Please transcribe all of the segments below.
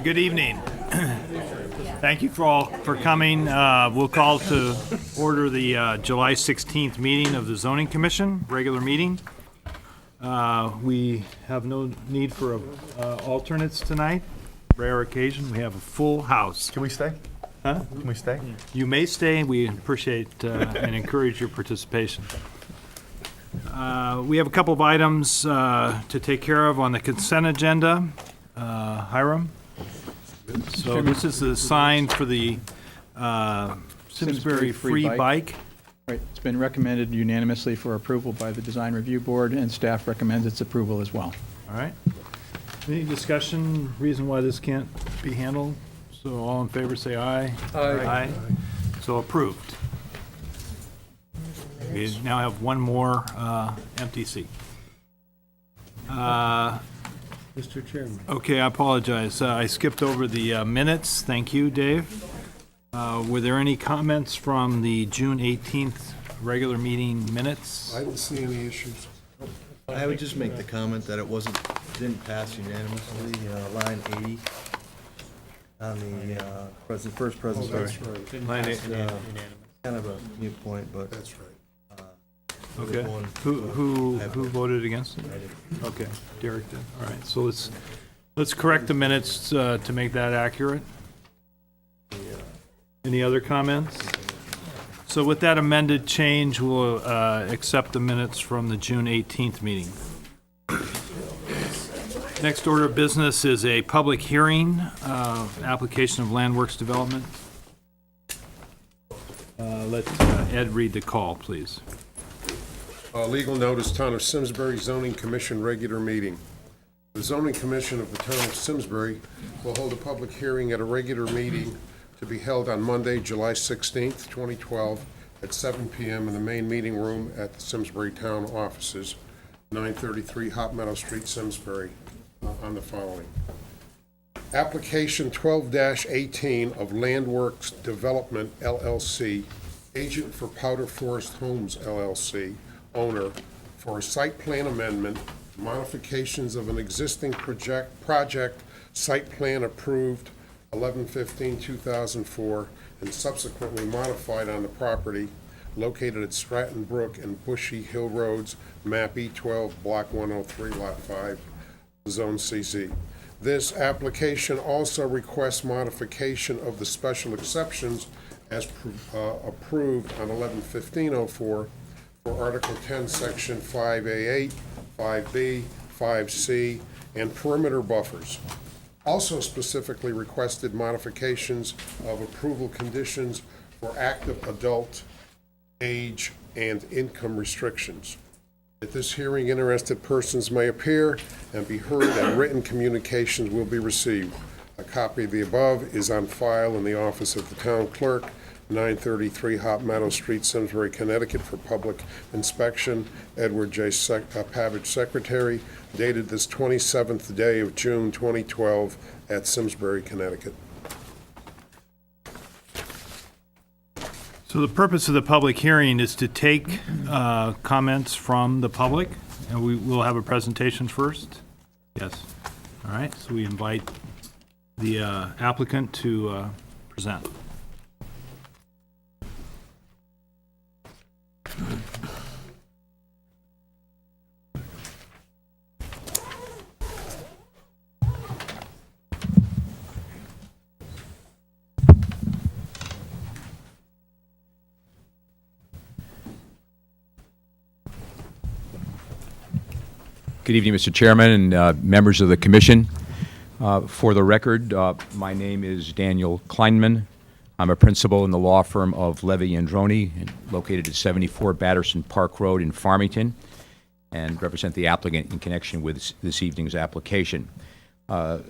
Good evening. Thank you for coming. We'll call to order the July 16th meeting of the Zoning Commission, regular meeting. We have no need for alternates tonight. Rare occasion, we have a full house. Can we stay? Huh? Can we stay? You may stay. We appreciate and encourage your participation. We have a couple of items to take care of on the consent agenda. Hiram? So this is the sign for the Simsbury free bike. Right, it's been recommended unanimously for approval by the Design Review Board, and staff recommends its approval as well. All right. Any discussion, reason why this can't be handled? So all in favor, say aye. Aye. So approved. We now have one more empty seat. Mr. Chairman. Okay, I apologize. I skipped over the minutes. Thank you, Dave. Were there any comments from the June 18th regular meeting minutes? I didn't see any issues. I would just make the comment that it didn't pass unanimously, line 80 on the first presentation. That's right. Line eight. Kind of a mute point, but That's right. Okay. Who voted against it? Okay, Derek did. All right, so let's correct the minutes to make that accurate. Any other comments? So with that amended change, we'll accept the minutes from the June 18th meeting. Next order of business is a public hearing, application of Landworks Development. Let Ed read the call, please. Legal notice, Town of Simsbury Zoning Commission regular meeting. The Zoning Commission of the Town of Simsbury will hold a public hearing at a regular meeting to be held on Monday, July 16th, 2012, at 7 p.m. in the main meeting room at the Simsbury Town Offices, 933 Hot Meadow Street, Simsbury, on the following. Application 12-18 of Landworks Development, LLC, agent for Powder Forest Homes, LLC, owner, for a site plan amendment, modifications of an existing project site plan approved 11/15/2004 and subsequently modified on the property located at Stratton Brook and Bushy Hill Roads, map E12, block 103, lot 5, zone CC. This application also requests modification of the special exceptions as approved on 11/15/04 for Article 10, Section 5A8, 5B, 5C, and perimeter buffers. Also specifically requested modifications of approval conditions for active adult age and income restrictions. At this hearing, interested persons may appear and be heard, and written communications will be received. A copy of the above is on file in the office of the town clerk, 933 Hot Meadow Street, Simsbury, Connecticut, for public inspection. Edward J. Pavage, Secretary, dated this 27th day of June 2012 at Simsbury, Connecticut. So the purpose of the public hearing is to take comments from the public, and we will have a presentation first. Yes. All right, so we invite the applicant to present. Good evening, Mr. Chairman and members of the Commission. For the record, my name is Daniel Kleinman. I'm a principal in the law firm of Levy Androni, located at 74 Batterson Park Road in Farmington, and represent the applicant in connection with this evening's application.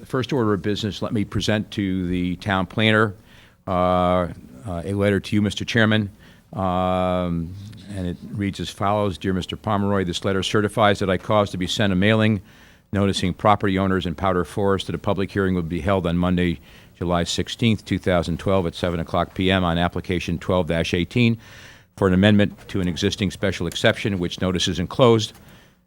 First order of business, let me present to the town planner a letter to you, Mr. Chairman, and it reads as follows. Dear Mr. Pomeroy, this letter certifies that I caused to be sent a mailing noticing property owners in Powder Forest that a public hearing would be held on Monday, July 16th, 2012 at 7 o'clock p.m. on application 12-18 for an amendment to an existing special exception, which notice is enclosed.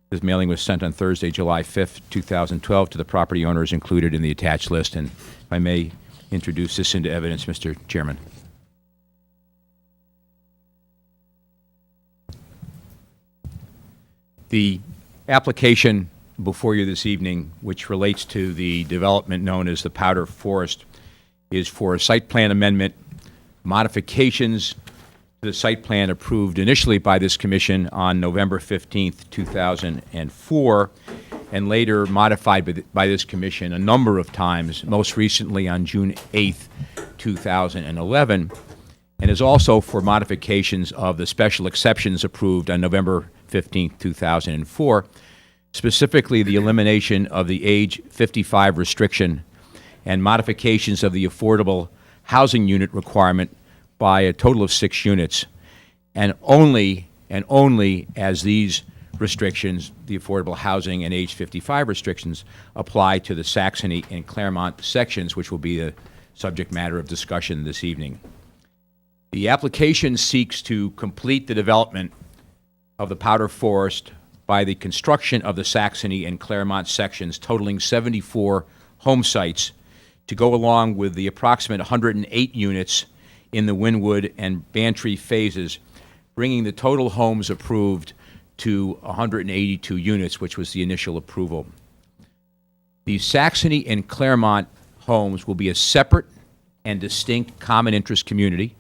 This mailing was sent on Thursday, July 5th, 2012, to the property owners included in the attached list. And if I may introduce this into evidence, Mr. Chairman. The application before you this evening, which relates to the development known as the Powder Forest, is for a site plan amendment, modifications to the site plan approved initially by this commission on November 15th, 2004, and later modified by this commission a number of times, most recently on June 8th, 2011, and is also for modifications of the special exceptions approved on November 15th, 2004, specifically the elimination of the age 55 restriction and modifications of the affordable housing unit requirement by a total of 6 units, and only as these restrictions, the affordable housing and age 55 restrictions, apply to the Saxony and Claremont sections, which will be the subject matter of discussion this evening. The application seeks to complete the development of the Powder Forest by the construction of the Saxony and Claremont sections, totaling 74 home sites, to go along with the approximate 108 units in the Wynwood and Bantry phases, bringing the total homes approved to 182 units, which was the initial approval. The Saxony and Claremont homes will be a separate and distinct common interest community,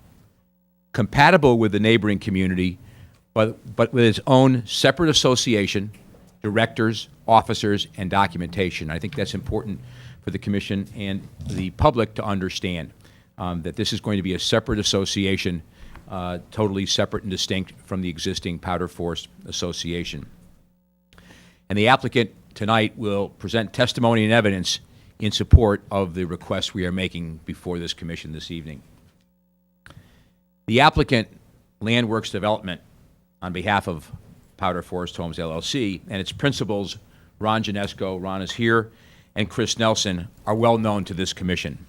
compatible with the neighboring community, but with its own separate association, directors, officers, and documentation. I think that's important for the Commission and the public to understand, that this is going to be a separate association, totally separate and distinct from the existing Powder Forest Association. And the applicant tonight will present testimony and evidence in support of the request we are making before this Commission this evening. The applicant, Landworks Development, on behalf of Powder Forest Homes, LLC, and its principals, Ron Ginesco, Ron is here, and Chris Nelson, are well known to this Commission.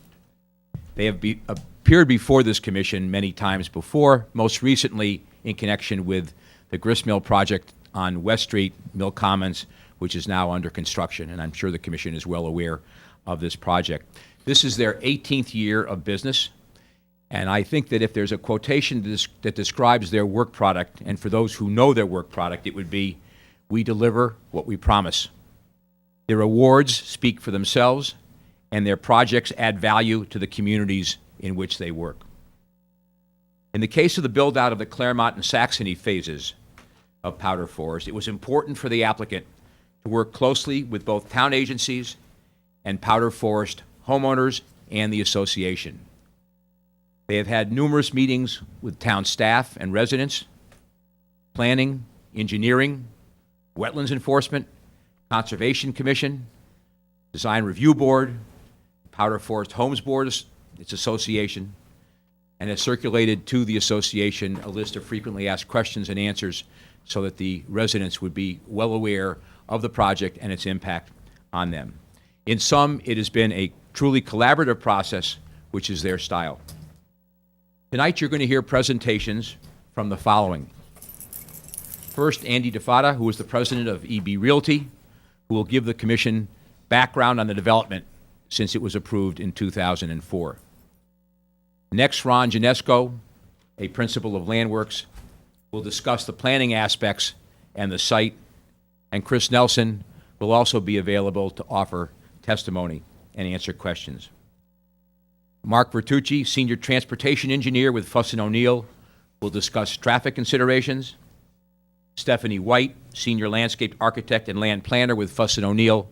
They have appeared before this Commission many times before, most recently in connection with the gristmill project on West Street, Mill Commons, which is now under construction, and I'm sure the Commission is well aware of this project. This is their 18th year of business, and I think that if there's a quotation that describes their work product, and for those who know their work product, it would be, "We deliver what we promise." Their awards speak for themselves, and their projects add value to the communities in which they work. In the case of the build-out of the Claremont and Saxony phases of Powder Forest, it was important for the applicant to work closely with both town agencies and Powder Forest homeowners and the association. They have had numerous meetings with town staff and residents, planning, engineering, wetlands enforcement, Conservation Commission, Design Review Board, Powder Forest Homes Board, its association, and has circulated to the association a list of frequently asked questions and answers so that the residents would be well aware of the project and its impact on them. In sum, it has been a truly collaborative process, which is their style. Tonight, you're going to hear presentations from the following. First, Andy DeFada, who is the president of EB Realty, who will give the Commission background on the development since it was approved in 2004. Next, Ron Ginesco, a principal of Landworks, will discuss the planning aspects and the site, and Chris Nelson will also be available to offer testimony and answer questions. Mark Vertucci, Senior Transportation Engineer with Fuss & O'Neill, will discuss traffic considerations. Stephanie White, Senior Landscape Architect and Land Planner with Fuss & O'Neill,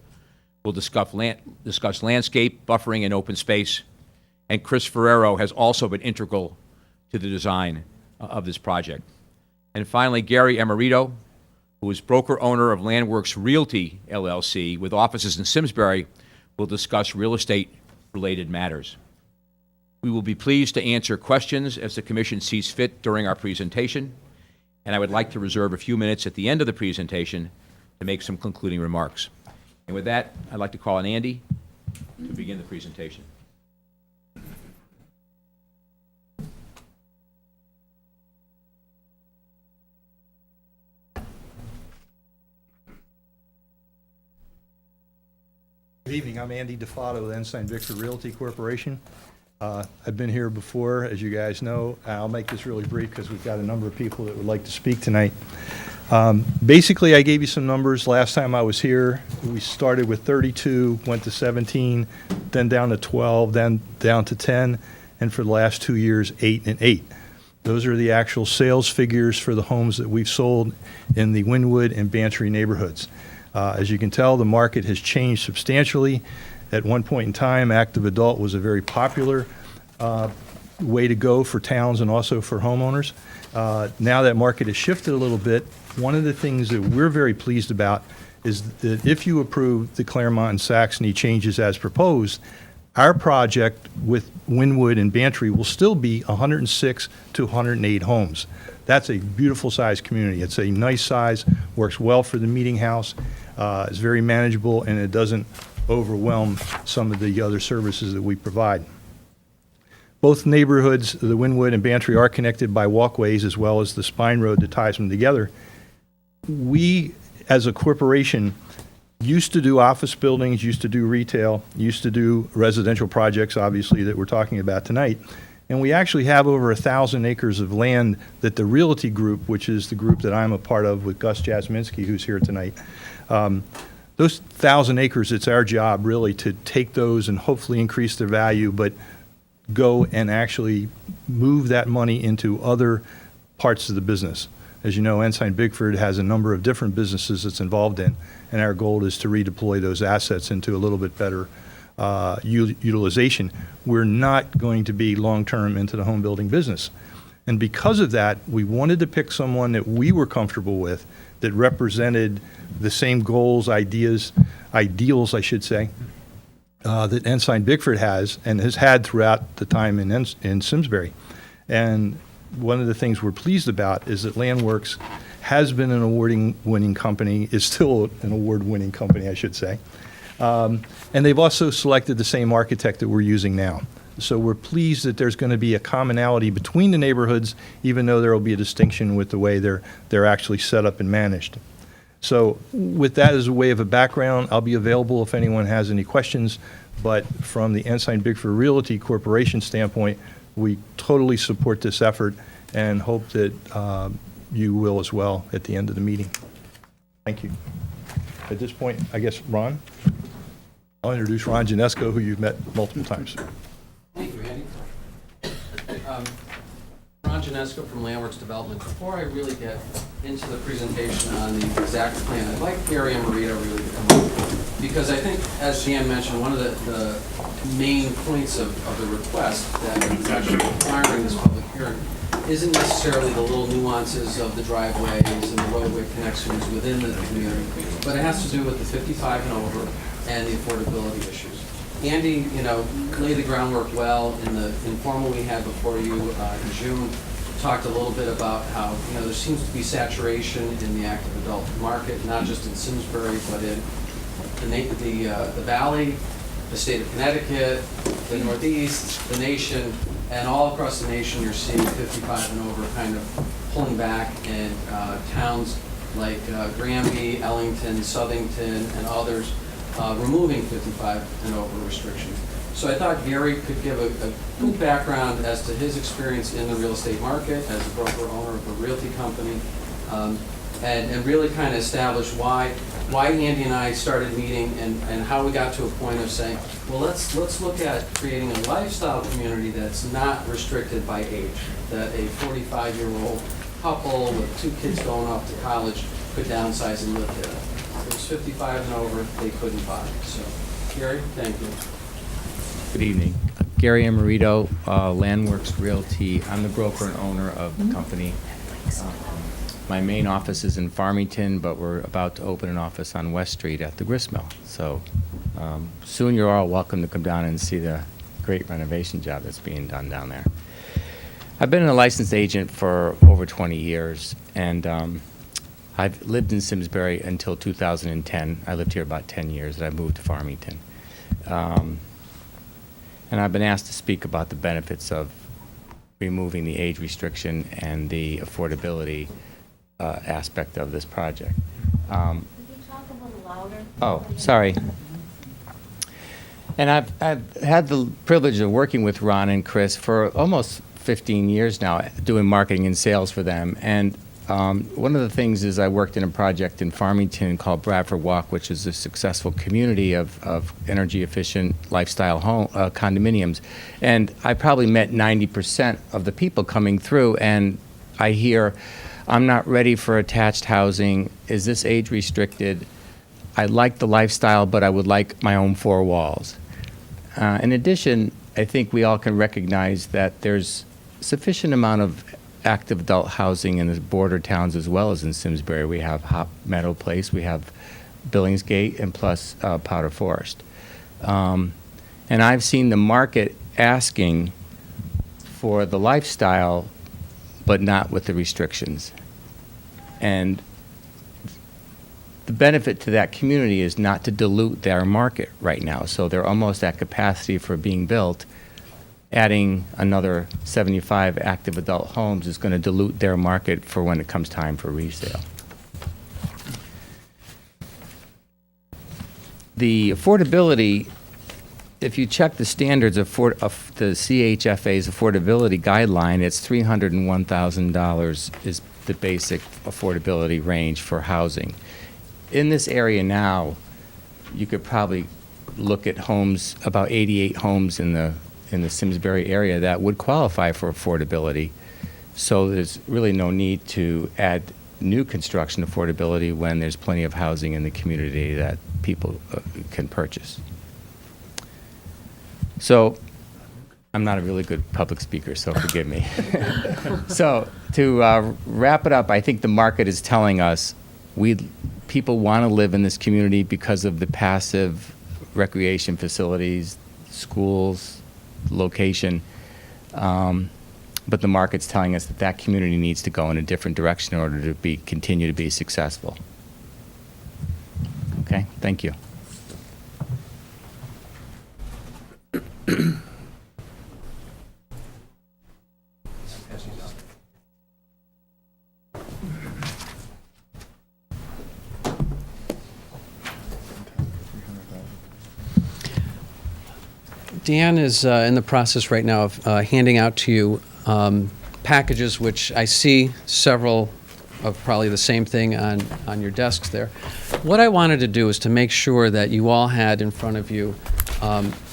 will discuss landscape, buffering, and open space. And Chris Ferrero has also been integral to the design of this project. And finally, Gary Emerito, who is broker-owner of Landworks Realty, LLC, with offices in Simsbury, will discuss real estate-related matters. We will be pleased to answer questions as the Commission sees fit during our presentation, and I would like to reserve a few minutes at the end of the presentation to make some concluding remarks. And with that, I'd like to call on Andy to begin the presentation. evening. I'm Andy DeFato with Ensign Victor Realty Corporation. I've been here before, as you guys know. I'll make this really brief because we've got a number of people that would like to speak tonight. Basically, I gave you some numbers last time I was here. We started with 32, went to 17, then down to 12, then down to 10, and for the last 2 years, 8 and 8. Those are the actual sales figures for the homes that we've sold in the Wynwood and Bantry neighborhoods. As you can tell, the market has changed substantially. At one point in time, active adult was a very popular way to go for towns and also for homeowners. Now that market has shifted a little bit. One of the things that we're very pleased about is that if you approve the Claremont and Saxony changes as proposed, our project with Wynwood and Bantry will still be 106 to 108 homes. That's a beautiful sized community. It's a nice size, works well for the meeting house, is very manageable, and it doesn't overwhelm some of the other services that we provide. Both neighborhoods, the Wynwood and Bantry, are connected by walkways as well as the spine road that ties them together. We, as a corporation, used to do office buildings, used to do retail, used to do residential projects, obviously, that we're talking about tonight. And we actually have over 1,000 acres of land that the Realty Group, which is the group that I'm a part of with Gus Jasminski, who's here tonight, those 1,000 acres, it's our job really to take those and hopefully increase their value, but go and actually move that money into other parts of the business. As you know, Ensign Bigford has a number of different businesses it's involved in, and our goal is to redeploy those assets into a little bit better utilization. We're not going to be long-term into the home building business. And because of that, we wanted to pick someone that we were comfortable with, that represented the same goals, ideals, I should say, that Ensign Bigford has and has had throughout the time in Simsbury. And one of the things we're pleased about is that Landworks has been an award-winning company, is still an award-winning company, I should say. And they've also selected the same architect that we're using now. So we're pleased that there's going to be a commonality between the neighborhoods, even though there will be a distinction with the way they're actually set up and managed. So with that as a way of a background, I'll be available if anyone has any questions. But from the Ensign Bigford Realty Corporation standpoint, we totally support this effort and hope that you will as well at the end of the meeting. Thank you. At this point, I guess, Ron? I'll introduce Ron Janesco, who you've met multiple times. Thank you, Andy. Ron Janesco from Landworks Development. Before I really get into the presentation on the exact plan, I'd like Gary and Marita really to come up, because I think, as Jan mentioned, one of the main points of the request that is actually requiring this public hearing isn't necessarily the little nuances of the driveways and the roadway connections within the community, but it has to do with the 55 and over and the affordability issues. Andy, laid the groundwork well in the informal we had before you in June. Talked a little bit about how there seems to be saturation in the active adult market, not just in Simsbury, but in the Valley, the state of Connecticut, the Northeast, the nation, and all across the nation. You're seeing 55 and over kind of pulling back, and towns like Granby, Ellington, Southington, and others removing 55 and over restrictions. So I thought Gary could give a quick background as to his experience in the real estate market as a broker owner of a realty company, and really kind of establish why Andy and I started meeting and how we got to a point of saying, well, let's look at creating a lifestyle community that's not restricted by age, that a 45-year-old couple with 2 kids going off to college could downsize and live there. If it was 55 and over, they couldn't buy. So, Gary, thank you. Good evening. Gary Amarito, Landworks Realty. I'm the broker and owner of the company. My main office is in Farmington, but we're about to open an office on West Street at the gristmill. So soon you're all welcome to come down and see the great renovation job that's being done down there. I've been a licensed agent for over 20 years, and I've lived in Simsbury until 2010. I lived here about 10 years, and I moved to Farmington. And I've been asked to speak about the benefits of removing the age restriction and the affordability aspect of this project. Could you talk a little louder? Oh, sorry. And I've had the privilege of working with Ron and Chris for almost 15 years now, doing marketing and sales for them. And one of the things is I worked in a project in Farmington called Bradford Walk, which is a successful community of energy-efficient lifestyle home condominiums. And I probably met 90% of the people coming through, and I hear, I'm not ready for attached housing. Is this age restricted? I like the lifestyle, but I would like my own four walls. In addition, I think we all can recognize that there's sufficient amount of active adult housing in the border towns as well as in Simsbury. We have Hop Meadow Place, we have Billingsgate, and plus Powder Forest. And I've seen the market asking for the lifestyle, but not with the restrictions. And the benefit to that community is not to dilute their market right now. So they're almost at capacity for being built. Adding another 75 active adult homes is going to dilute their market for when it comes time for resale. The affordability, if you check the standards of the CHFA's affordability guideline, it's $301,000 is the basic affordability range for housing. In this area now, you could probably look at homes, about 88 homes in the Simsbury area that would qualify for affordability. So there's really no need to add new construction affordability when there's plenty of housing in the community that people can purchase. So I'm not a really good public speaker, so forgive me. So to wrap it up, I think the market is telling us people want to live in this community because of the passive recreation facilities, schools, location, but the market's telling us that that community needs to go in a different direction in order to continue to be successful. Okay, thank you. Dan is in the process right now of handing out to you packages, which I see several of probably the same thing on your desks there. What I wanted to do is to make sure that you all had in front of you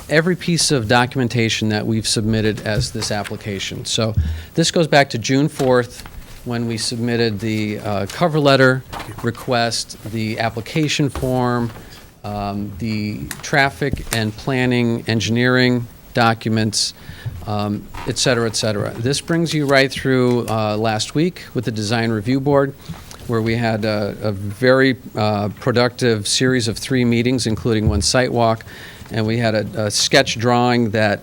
every piece of documentation that we've submitted as this application. So this goes back to June 4th, when we submitted the cover letter request, the application form, the traffic and planning engineering documents, et cetera, et cetera. This brings you right through last week with the Design Review Board, where we had a very productive series of 3 meetings, including one site walk, and we had a sketch drawing that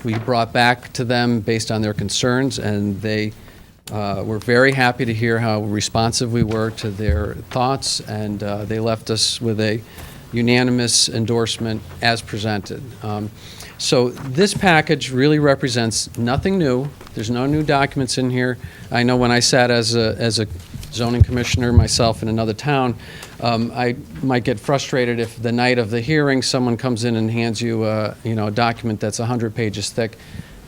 we brought back to them based on their concerns, and they were very happy to hear how responsive we were to their thoughts, and they left us with a unanimous endorsement as presented. So this package really represents nothing new. There's no new documents in here. I know when I sat as a zoning commissioner myself in another town, I might get frustrated if the night of the hearing someone comes in and hands you a document that's 100 pages thick,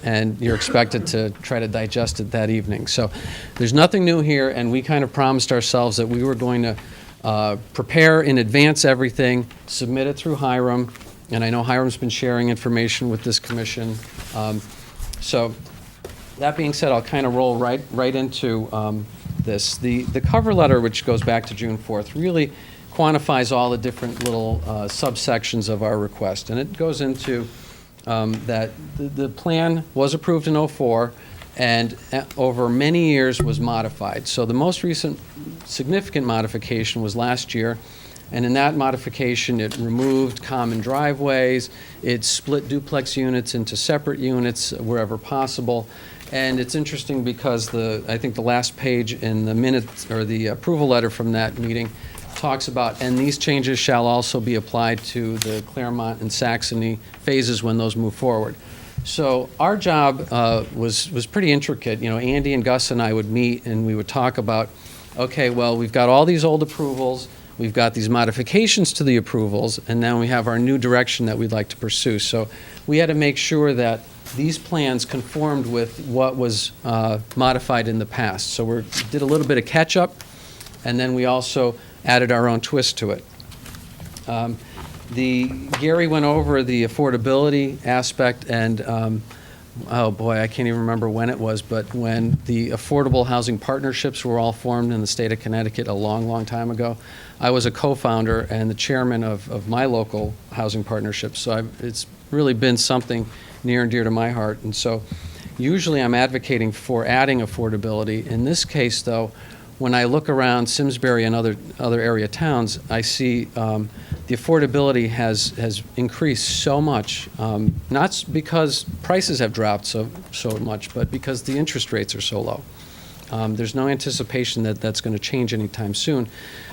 and you're expected to try to digest it that evening. So there's nothing new here, and we kind of promised ourselves that we were going to prepare in advance everything, submit it through Hiram, and I know Hiram's been sharing information with this commission. So that being said, I'll kind of roll right into this. The cover letter, which goes back to June 4th, really quantifies all the different little subsections of our request, and it goes into that the plan was approved in '04 and over many years was modified. So the most recent significant modification was last year, and in that modification it removed common driveways, it split duplex units into separate units wherever possible. And it's interesting because I think the last page in the minutes or the approval letter from that meeting talks about, and these changes shall also be applied to the Claremont and Saxony phases when those move forward. So our job was pretty intricate. Andy and Gus and I would meet and we would talk about, okay, well, we've got all these old approvals. we've got these modifications to the approvals, and then we have our new direction that we'd like to pursue. So we had to make sure that these plans conformed with what was modified in the past. So we did a little bit of catch-up, and then we also added our own twist to it. Gary went over the affordability aspect, and oh boy, I can't even remember when it was, but when the affordable housing partnerships were all formed in the state of Connecticut a long, long time ago, I was a co-founder and the chairman of my local housing partnership. So it's really been something near and dear to my heart. And so usually I'm advocating for adding affordability. In this case, though, when I look around Simsbury and other area towns, I see the affordability has increased so much, not because prices have dropped so much, but because the interest rates are so low. There's no anticipation that that's going to change anytime soon.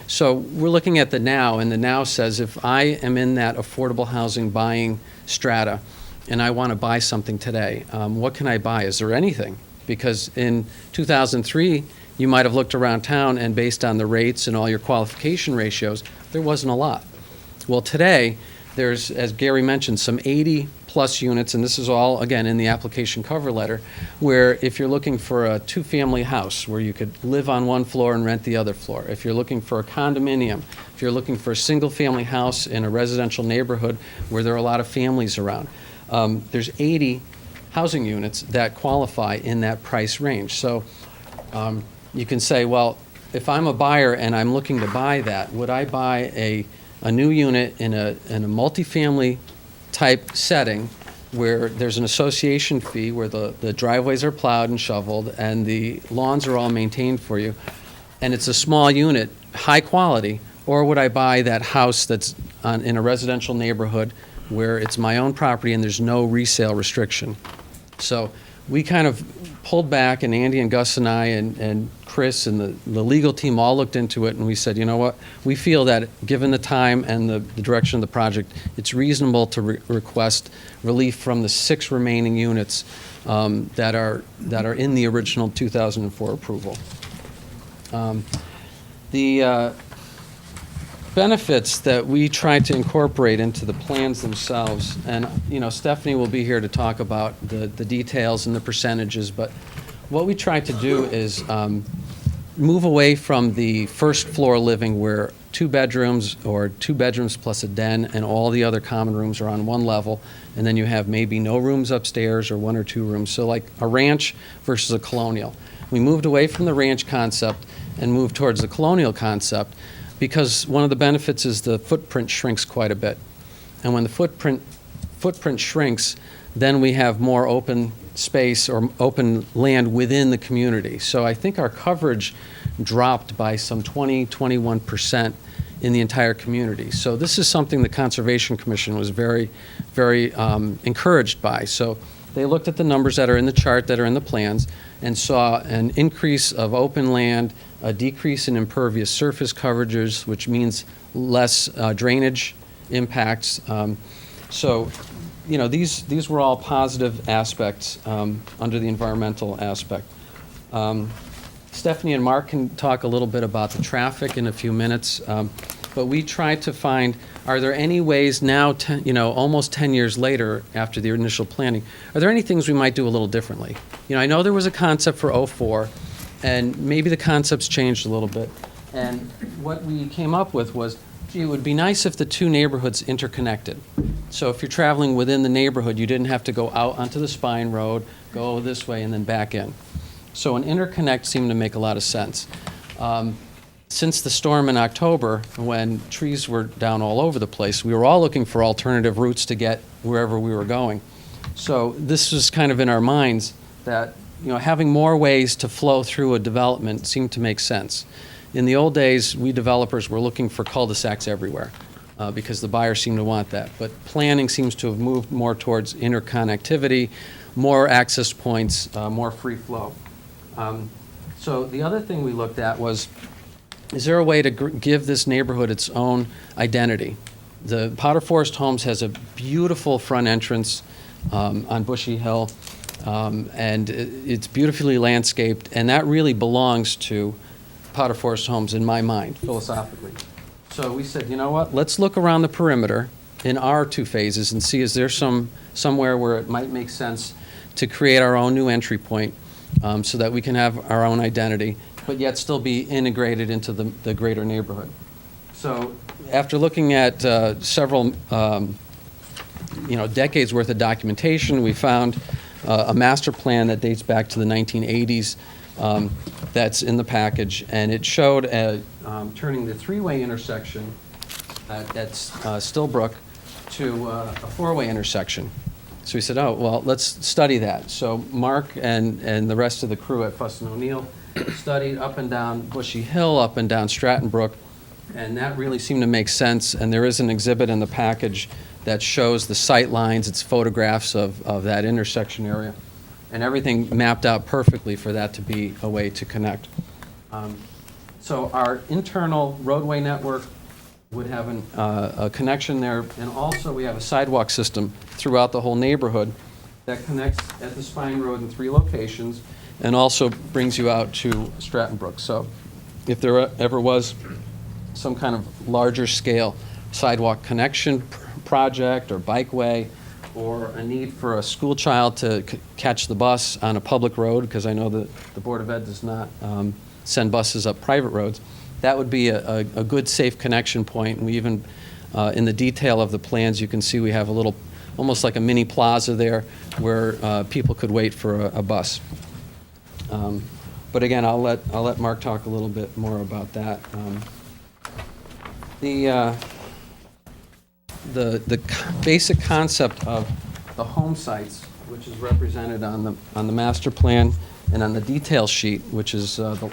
So we're looking at the now, and the now says if I am in that affordable housing buying strata and I want to buy something today, what can I buy? Is there anything? Because in 2003, you might have looked around town, and based on the rates and all your qualification ratios, there wasn't a lot. Well, today, there's, as Gary mentioned, some 80-plus units, and this is all, again, in the application cover letter, where if you're looking for a two-family house where you could live on one floor and rent the other floor, if you're looking for a condominium, if you're looking for a single-family house in a residential neighborhood where there are a lot of families around, there's 80 housing units that qualify in that price range. So you can say, well, if I'm a buyer and I'm looking to buy that, would I buy a new unit in a multifamily type setting where there's an association fee, where the driveways are plowed and shoveled and the lawns are all maintained for you, and it's a small unit, high quality, or would I buy that house that's in a residential neighborhood where it's my own property and there's no resale restriction? So we kind of pulled back, and Andy and Gus and I and Chris and the legal team all looked into it, and we said, you know what, we feel that given the time and the direction of the project, it's reasonable to request relief from the 6 remaining units that are in the original 2004 approval. The benefits that we tried to incorporate into the plans themselves, and Stephanie will be here to talk about the details and the percentages, but what we tried to do is move away from the first floor living where 2 bedrooms or 2 bedrooms plus a den and all the other common rooms are on one level, and then you have maybe no rooms upstairs or 1 or 2 rooms. So like a ranch versus a colonial. We moved away from the ranch concept and moved towards the colonial concept, because one of the benefits is the footprint shrinks quite a bit. And when the footprint shrinks, then we have more open space or open land within the community. So I think our coverage dropped by some 21% in the entire community. So this is something the Conservation Commission was very, very encouraged by. So they looked at the numbers that are in the chart, that are in the plans, and saw an increase of open land, a decrease in impervious surface coverages, which means less drainage impacts. So, these were all positive aspects under the environmental aspect. Stephanie and Mark can talk a little bit about the traffic in a few minutes, but we tried to find, are there any ways now, almost 10 years later after the initial planning, are there any things we might do a little differently? I know there was a concept for '04, and maybe the concept's changed a little bit. And what we came up with was, gee, it would be nice if the 2 neighborhoods interconnected. So if you're traveling within the neighborhood, you didn't have to go out onto the spine road, go this way, and then back in. So an interconnect seemed to make a lot of sense. Since the storm in October, when trees were down all over the place, we were all looking for alternative routes to get wherever we were going. So this was kind of in our minds that having more ways to flow through a development seemed to make sense. In the old days, we developers were looking for cul-de-sacs everywhere because the buyers seemed to want that. But planning seems to have moved more towards interconnectivity, more access points, more free flow. So the other thing we looked at was, is there a way to give this neighborhood its own identity? The Powder Forest Homes has a beautiful front entrance on Bushy Hill. And it's beautifully landscaped, and that really belongs to Powder Forest Homes in my mind, philosophically. So we said, you know what, let's look around the perimeter in our two phases and see is there somewhere where it might make sense to create our own new entry point so that we can have our own identity, but yet still be integrated into the greater neighborhood. So after looking at several decades worth of documentation, we found a master plan that dates back to the 1980s that's in the package, and it showed turning the three-way intersection at Stillbrook to a four-way intersection. So we said, oh, well, let's study that. So Mark and the rest of the crew at Fuss and O'Neill studied up and down Bushy Hill, up and down Stratton Brook, and that really seemed to make sense. And there is an exhibit in the package that shows the sight lines, it's photographs of that intersection area, and everything mapped out perfectly for that to be a way to connect. So our internal roadway network would have a connection there, and also we have a sidewalk system throughout the whole neighborhood that connects at the Spine Road in 3 locations and also brings you out to Stratton Brook. So if there ever was some kind of larger scale sidewalk connection project or bikeway, or a need for a school child to catch the bus on a public road, because I know that the Board of Ed does not send buses up private roads, that would be a good, safe connection point. And we even, in the detail of the plans, you can see we have a little, almost like a mini plaza there where people could wait for a bus. But again, I'll let Mark talk a little bit more about that. The basic concept of the home sites, which is represented on the master plan and on the detail sheet, which is the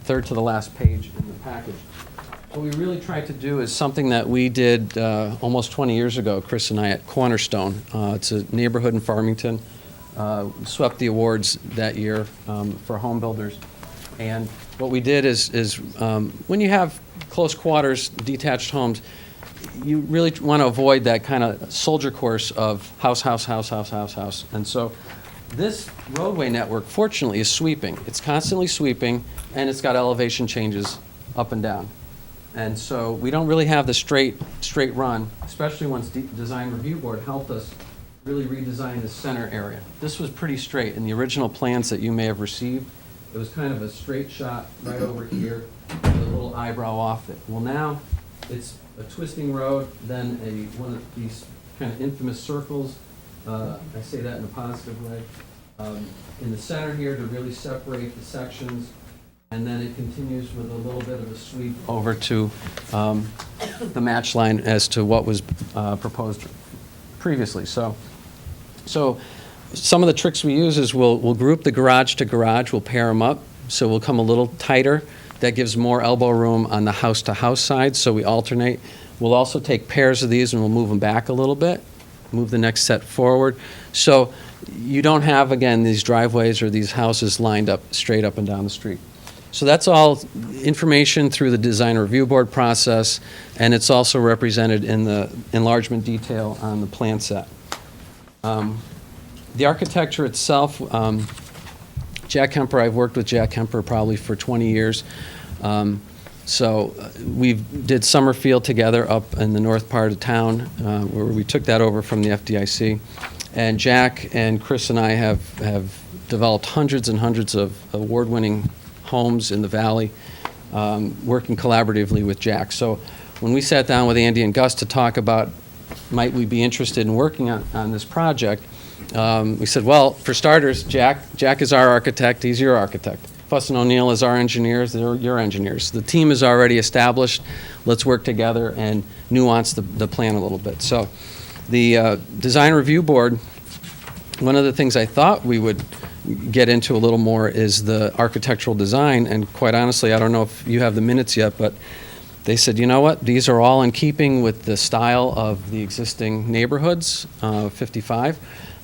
third to the last page in the package. What we really tried to do is something that we did almost 20 years ago, Chris and I, at Cornerstone. It's a neighborhood in Farmington. Swept the awards that year for home builders. And what we did is when you have close quarters, detached homes, you really want to avoid that kind of soldier course of house, house, house, house, house, house. And so this roadway network, fortunately, is sweeping. It's constantly sweeping, and it's got elevation changes up and down. And so we don't really have the straight run, especially once Design Review Board helped us really redesign the center area. This was pretty straight. In the original plans that you may have received, it was kind of a straight shot right over here with a little eyebrow off it. Well, now it's a twisting road, then one of these kind of infamous circles. I say that in a positive way. In the center here to really separate the sections, and then it continues with a little bit of a sweep over to the match line as to what was proposed previously. So some of the tricks we use is we'll group the garage to garage, we'll pair them up, so we'll come a little tighter. That gives more elbow room on the house-to-house side, so we alternate. We'll also take pairs of these and we'll move them back a little bit, move the next set forward. So you don't have, again, these driveways or these houses lined up straight up and down the street. So that's all information through the Design Review Board process, and it's also represented in the enlargement detail on the plan set. The architecture itself, Jack Kemper, I've worked with Jack Kemper probably for 20 years. So we did Summerfield together up in the north part of town, where we took that over from the FDIC. And Jack and Chris and I have developed hundreds and hundreds of award-winning homes in the valley, working collaboratively with Jack. So when we sat down with Andy and Gus to talk about might we be interested in working on this project, we said, well, for starters, Jack is our architect, he's your architect. Fuss and O'Neill is our engineers, they're your engineers. The team is already established. Let's work together and nuance the plan a little bit. So the Design Review Board, one of the things I thought we would get into a little more is the architectural design, and quite honestly, I don't know if you have the minutes yet, but they said, you know what, these are all in keeping with the style of the existing neighborhoods, 55.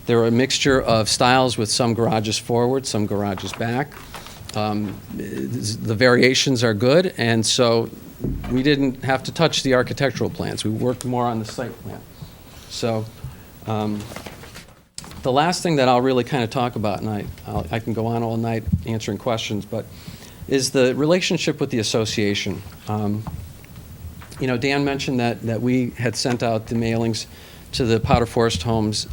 They're a mixture of styles with some garages forward, some garages back. The variations are good, and so we didn't have to touch the architectural plans. We worked more on the site plan. So the last thing that I'll really kind of talk about, and I can go on all night answering questions, but is the relationship with the association. Dan mentioned that we had sent out the mailings to the Powder Forest Homes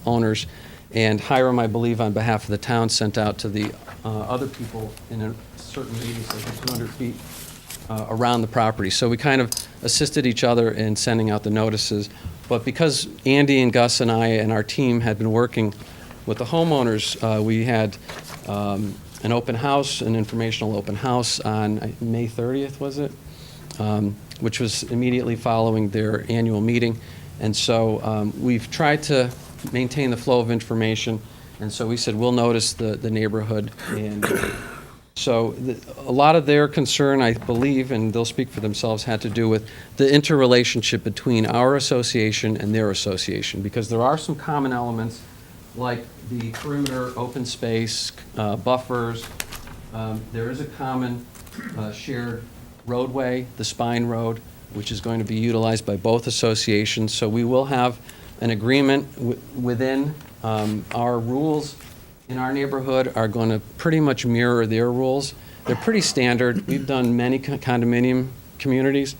owners, and Hiram, I believe, on behalf of the town, sent out to the other people in a certain radius of 200 feet around the property. So we kind of assisted each other in sending out the notices. But because Andy and Gus and I and our team had been working with the homeowners, we had an open house, an informational open house on May 30th, was it? Which was immediately following their annual meeting. And so we've tried to maintain the flow of information, and so we said we'll notice the neighborhood. And so a lot of their concern, I believe, and they'll speak for themselves, had to do with the interrelationship between our association and their association, because there are some common elements like the perimeter, open space, buffers. There is a common shared roadway, the Spine Road, which is going to be utilized by both associations. So we will have an agreement within our rules in our neighborhood are going to pretty much mirror their rules. They're pretty standard. We've done many condominium communities,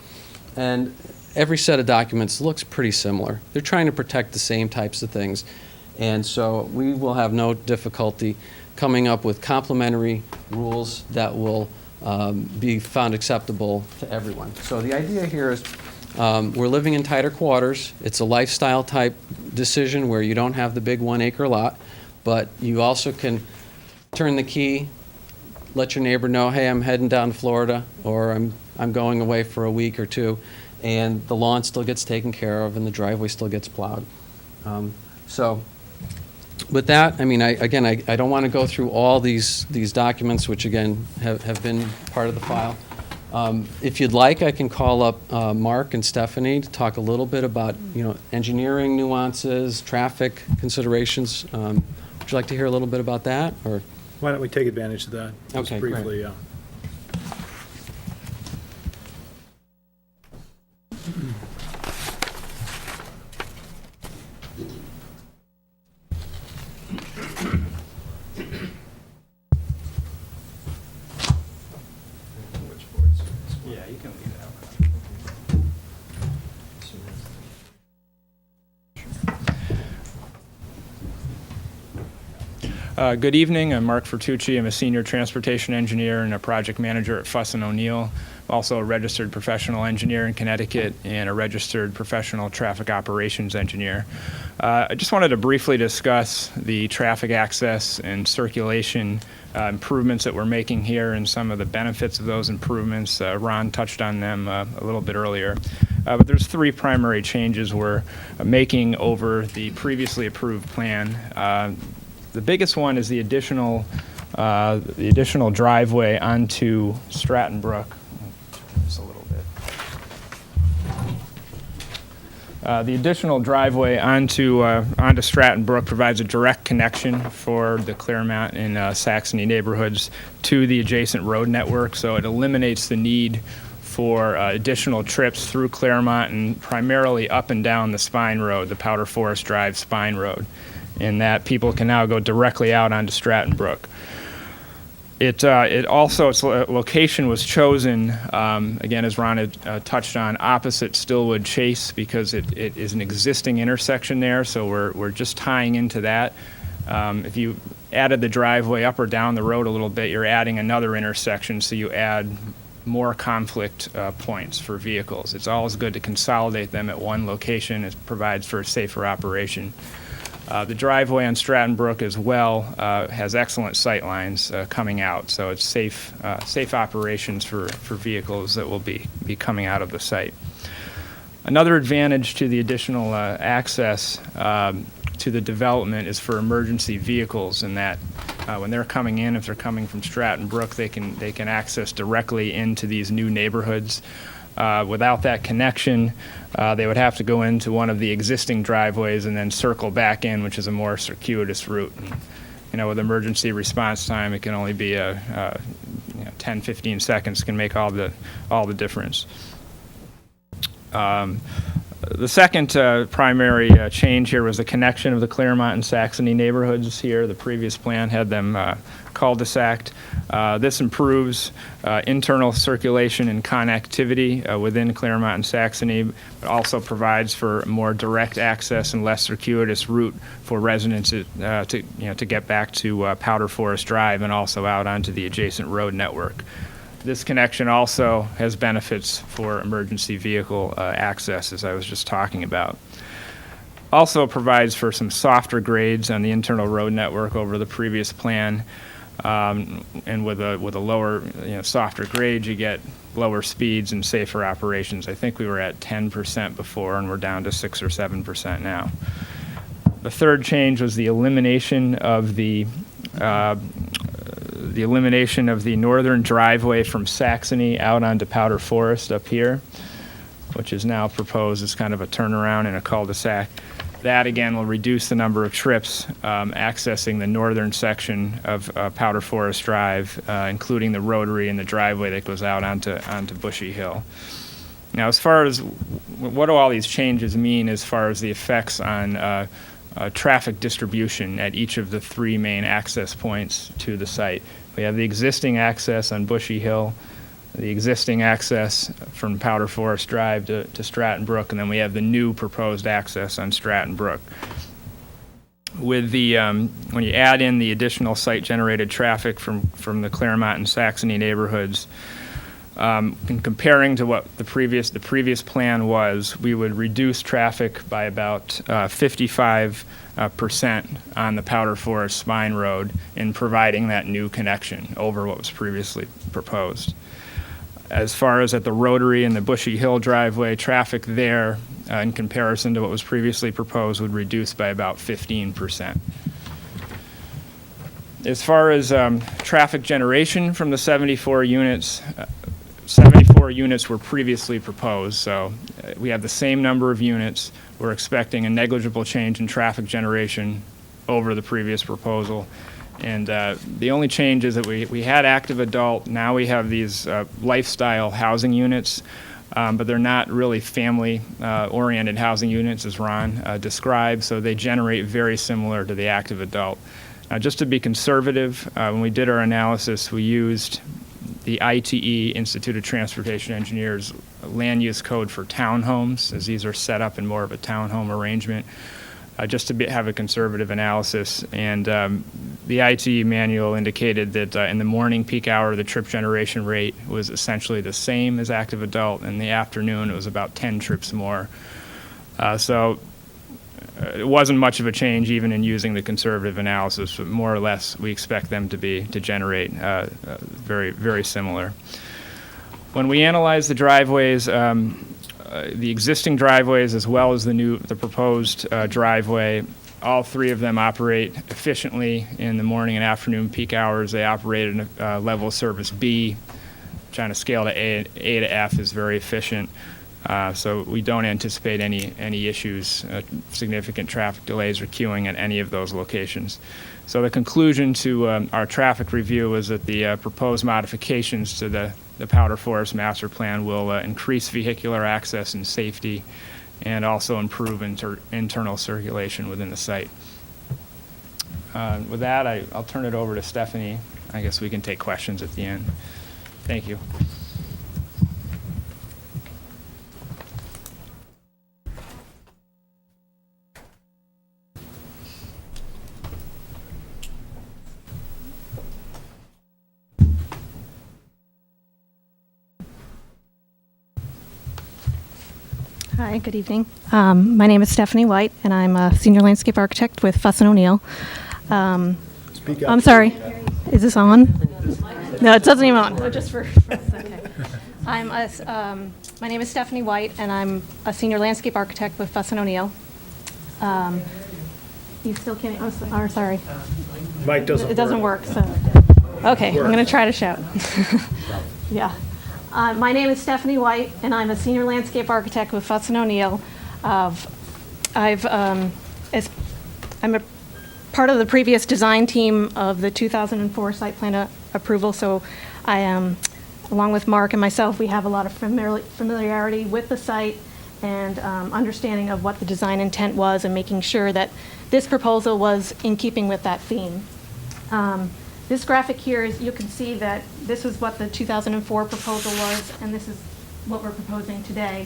and every set of documents looks pretty similar. They're trying to protect the same types of things. And so we will have no difficulty coming up with complementary rules that will be found acceptable to everyone. So the idea here is we're living in tighter quarters. It's a lifestyle type decision where you don't have the big 1 acre lot, but you also can turn the key, let your neighbor know, hey, I'm heading down to Florida, or I'm going away for a week or two, and the lawn still gets taken care of and the driveway still gets plowed. So with that, I mean, I don't want to go through all these documents, which again have been part of the file. If you'd like, I can call up Mark and Stephanie to talk a little bit about, engineering nuances, traffic considerations. Would you like to hear a little bit about that, or? Why don't we take advantage of that? Just Okay, great. briefly, yeah. Yeah, you can leave that. Good evening. I'm Mark Fertucci. I'm a senior transportation engineer and a project manager at Fuss & O'Neill. I'm also a registered professional engineer in Connecticut and a registered professional traffic operations engineer. I just wanted to briefly discuss the traffic access and circulation improvements that we're making here and some of the benefits of those improvements. Ron touched on them a little bit earlier. But there's 3 primary changes we're making over the previously approved plan. The biggest one is the additional driveway onto Stratton Brook. Just a little bit. The additional driveway onto Stratton Brook provides a direct connection for the Claremont and Saxony neighborhoods to the adjacent road network, so it eliminates the need for additional trips through Claremont and primarily up and down the Spine Road, the Powder Forest Drive Spine Road, in that people can now go directly out onto Stratton Brook. It also, its location was chosen, again, as Ron had touched on, opposite Stillwood Chase, because it is an existing intersection there, so we're just tying into that. If you added the driveway up or down the road a little bit, you're adding another intersection, so you add more conflict points for vehicles. It's always good to consolidate them at one location. It provides for a safer operation. The driveway on Stratton Brook as well has excellent sight lines coming out, so it's safe operations for vehicles that will be coming out of the site. Another advantage to the additional access to the development is for emergency vehicles, in that when they're coming in, if they're coming from Stratton Brook, they can access directly into these new neighborhoods. Without that connection, they would have to go into one of the existing driveways and then circle back in, which is a more circuitous route. And, with emergency response time, it can only be 10, 15 seconds can make all the difference. The second primary change here was the connection of the Claremont and Saxony neighborhoods here. The previous plan had them cul-de-saced. This improves internal circulation and connectivity within Claremont and Saxony, but also provides for more direct access and less circuitous route for residents to get back to Powder Forest Drive and also out onto the adjacent road network. This connection also has benefits for emergency vehicle access, as I was just talking about. Also provides for some softer grades on the internal road network over the previous plan. And with a lower, softer grade, you get lower speeds and safer operations. I think we were at 10% before, and we're down to 6 or 7% now. The third change was the elimination of the northern driveway from Saxony out onto Powder Forest up here, which is now proposed as kind of a turnaround in a cul-de-sac. That, again, will reduce the number of trips accessing the northern section of Powder Forest Drive, including the rotary and the driveway that goes out onto Bushy Hill. Now, as far as what do all these changes mean as far as the effects on traffic distribution at each of the 3 main access points to the site? We have the existing access on Bushy Hill, the existing access from Powder Forest Drive to Stratton Brook, and then we have the new proposed access on Stratton Brook. With the when you add in the additional site-generated traffic from the Claremont and Saxony neighborhoods, in comparing to what the previous plan was, we would reduce traffic by about 55% on the Powder Forest Spine Road in providing that new connection over what was previously proposed. As far as at the rotary and the Bushy Hill driveway, traffic there, in comparison to what was previously proposed, would reduce by about 15%. As far as traffic generation from the 74 units, 74 units were previously proposed, so we have the same number of units. We're expecting a negligible change in traffic generation over the previous proposal. And the only change is that we had active adult. Now we have these lifestyle housing units, but they're not really family-oriented housing units, as Ron described, so they generate very similar to the active adult. Just to be conservative, when we did our analysis, we used the ITE, Institute of Transportation Engineers, land use code for townhomes, as these are set up in more of a townhome arrangement, just to have a conservative analysis. And the ITE manual indicated that in the morning peak hour, the trip generation rate was essentially the same as active adult. In the afternoon, it was about 10 trips more. So it wasn't much of a change even in using the conservative analysis, but more or less we expect them to generate very, very similar. When we analyze the driveways, the existing driveways as well as the proposed driveway, all 3 of them operate efficiently in the morning and afternoon peak hours. They operate at a level of service B, which on a scale to A to F is very efficient. So we don't anticipate any issues, significant traffic delays or queuing at any of those locations. So the conclusion to our traffic review was that the proposed modifications to the Powder Forest Master Plan will increase vehicular access and safety and also improve internal circulation within the site. With that, I'll turn it over to Stephanie. I guess we can take questions at the end. Thank you. Hi, good evening. My name is Stephanie White, and I'm a senior landscape architect with Fuss & O'Neill. Speak up. I'm sorry. Is this on? No, it doesn't even on. Oh, just for okay. My name is Stephanie White, and I'm a senior landscape architect with Fuss & O'Neill. You still can't. I'm sorry. Mic doesn't work. It doesn't work. So, okay, I'm going to try to shout. Yeah. My name is Stephanie White, and I'm a senior landscape architect with Fuss & O'Neill. I'm a part of the previous design team of the 2004 site plan approval, so I am, along with Mark and myself, we have a lot of familiarity with the site and understanding of what the design intent was and making sure that this proposal was in keeping with that theme. This graphic here is, you can see that this is what the 2004 proposal was, and this is what we're proposing today.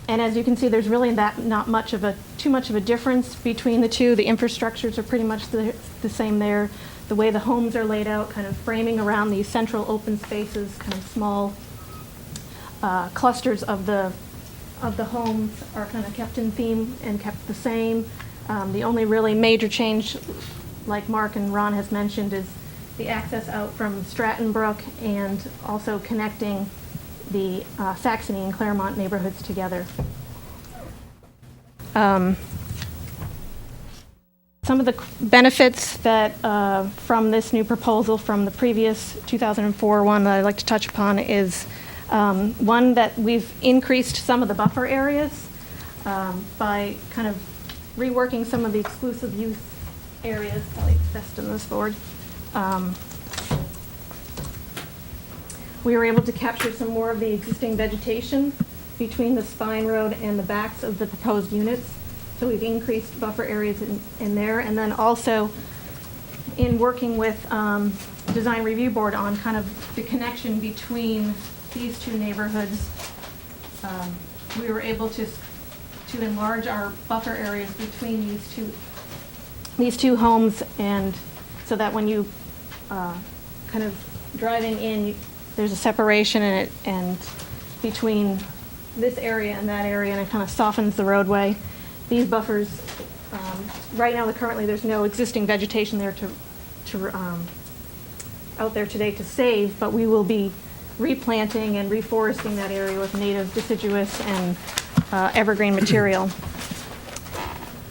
And as you can see, there's really not too much of a difference between the two. The infrastructures are pretty much the same there. The way the homes are laid out, kind of framing around these central open spaces, kind of small clusters of the homes are kind of kept in theme and kept the same. The only really major change, like Mark and Ron has mentioned, is the access out from Stratton Brook and also connecting the Saxony and Claremont neighborhoods together. Some of the benefits that from this new proposal from the previous 2004 one that I'd like to touch upon is one, that we've increased some of the buffer areas by kind of reworking some of the exclusive use areas. Probably best in this board. We were able to capture some more of the existing vegetation between the spine road and the backs of the proposed units. So we've increased buffer areas in there. And then also in working with Design Review Board on kind of the connection between these two neighborhoods, we were able to enlarge our buffer areas between these two homes, and so that when you kind of driving in, there's a separation in it and between this area and that area, and it kind of softens the roadway. These buffers, right now, currently there's no existing vegetation there out there today to save, but we will be replanting and reforesting that area with native deciduous and evergreen material.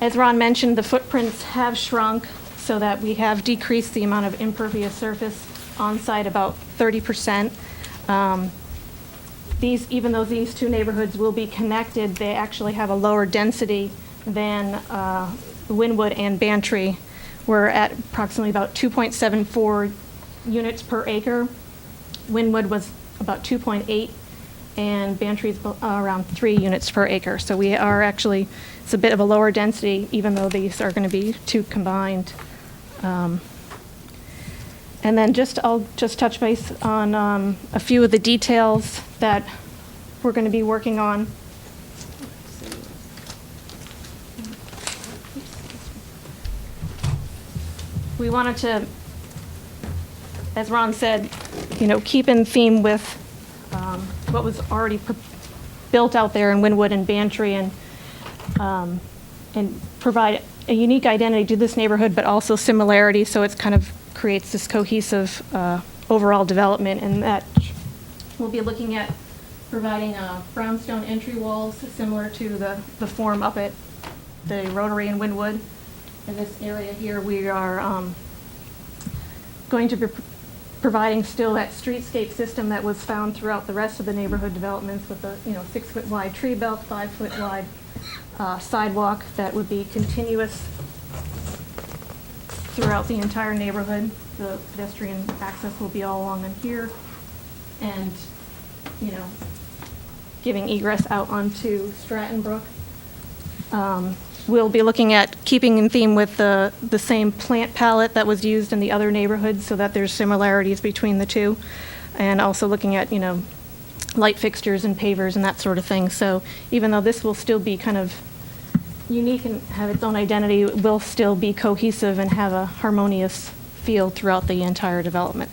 As Ron mentioned, the footprints have shrunk so that we have decreased the amount of impervious surface on site about 30%. Even though these two neighborhoods will be connected, they actually have a lower density than Wynwood and Bantry. We're at approximately about 2.74 units per acre. Wynwood was about 2.8, and Bantry's around 3 units per acre. So we are actually, it's a bit of a lower density, even though these are going to be two combined. And then I'll just touch base on a few of the details that we're going to be working on. We wanted to, as Ron said, keep in theme with what was already built out there in Wynwood and Bantry, and provide a unique identity to this neighborhood, but also similarity, so it's kind of creates this cohesive overall development. And that we'll be looking at providing brownstone entry walls similar to the form up at the Rotary in Wynwood. In this area here, we are going to be providing still that streetscape system that was found throughout the rest of the neighborhood developments, with a 6-foot wide tree belt, 5-foot wide sidewalk that would be continuous throughout the entire neighborhood. The pedestrian access will be all along in here, and giving egress out onto Stratton Brook. We'll be looking at keeping in theme with the same plant palette that was used in the other neighborhoods, so that there's similarities between the two, and also looking at light fixtures and pavers and that sort of thing. So even though this will still be kind of unique and have its own identity, it will still be cohesive and have a harmonious feel throughout the entire development.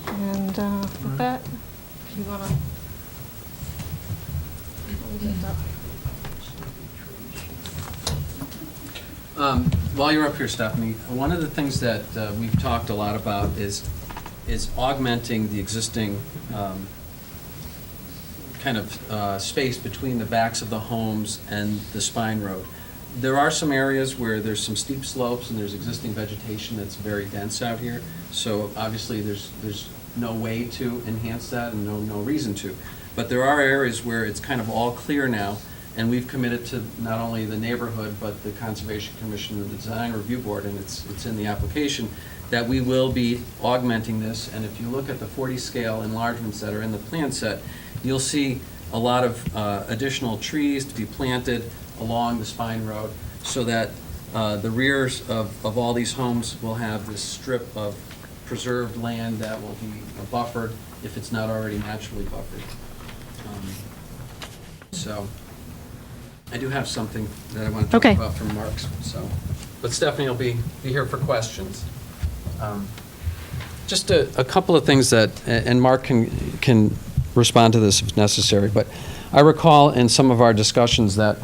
And with that, if you want to. While you're up here, Stephanie, one of the things that we've talked a lot about is augmenting the existing kind of space between the backs of the homes and the spine road. There are some areas where there's some steep slopes and there's existing vegetation that's very dense out here. So obviously there's no way to enhance that and no reason to. But there are areas where it's kind of all clear now, And we've committed to not only the neighborhood, but the Conservation Commission and the Design Review Board, and it's in the application, that we will be augmenting this. And if you look at the 40 scale enlargements that are in the plan set, you'll see a lot of additional trees to be planted along the Spine Road, so that the rears of all these homes will have this strip of preserved land that will be buffered if it's not already naturally buffered. So I do have something that I want to talk Okay. about from Mark's, so, but Stephanie will be here for questions. Just a couple of things that, and Mark can respond to this if necessary, but I recall in some of our discussions that,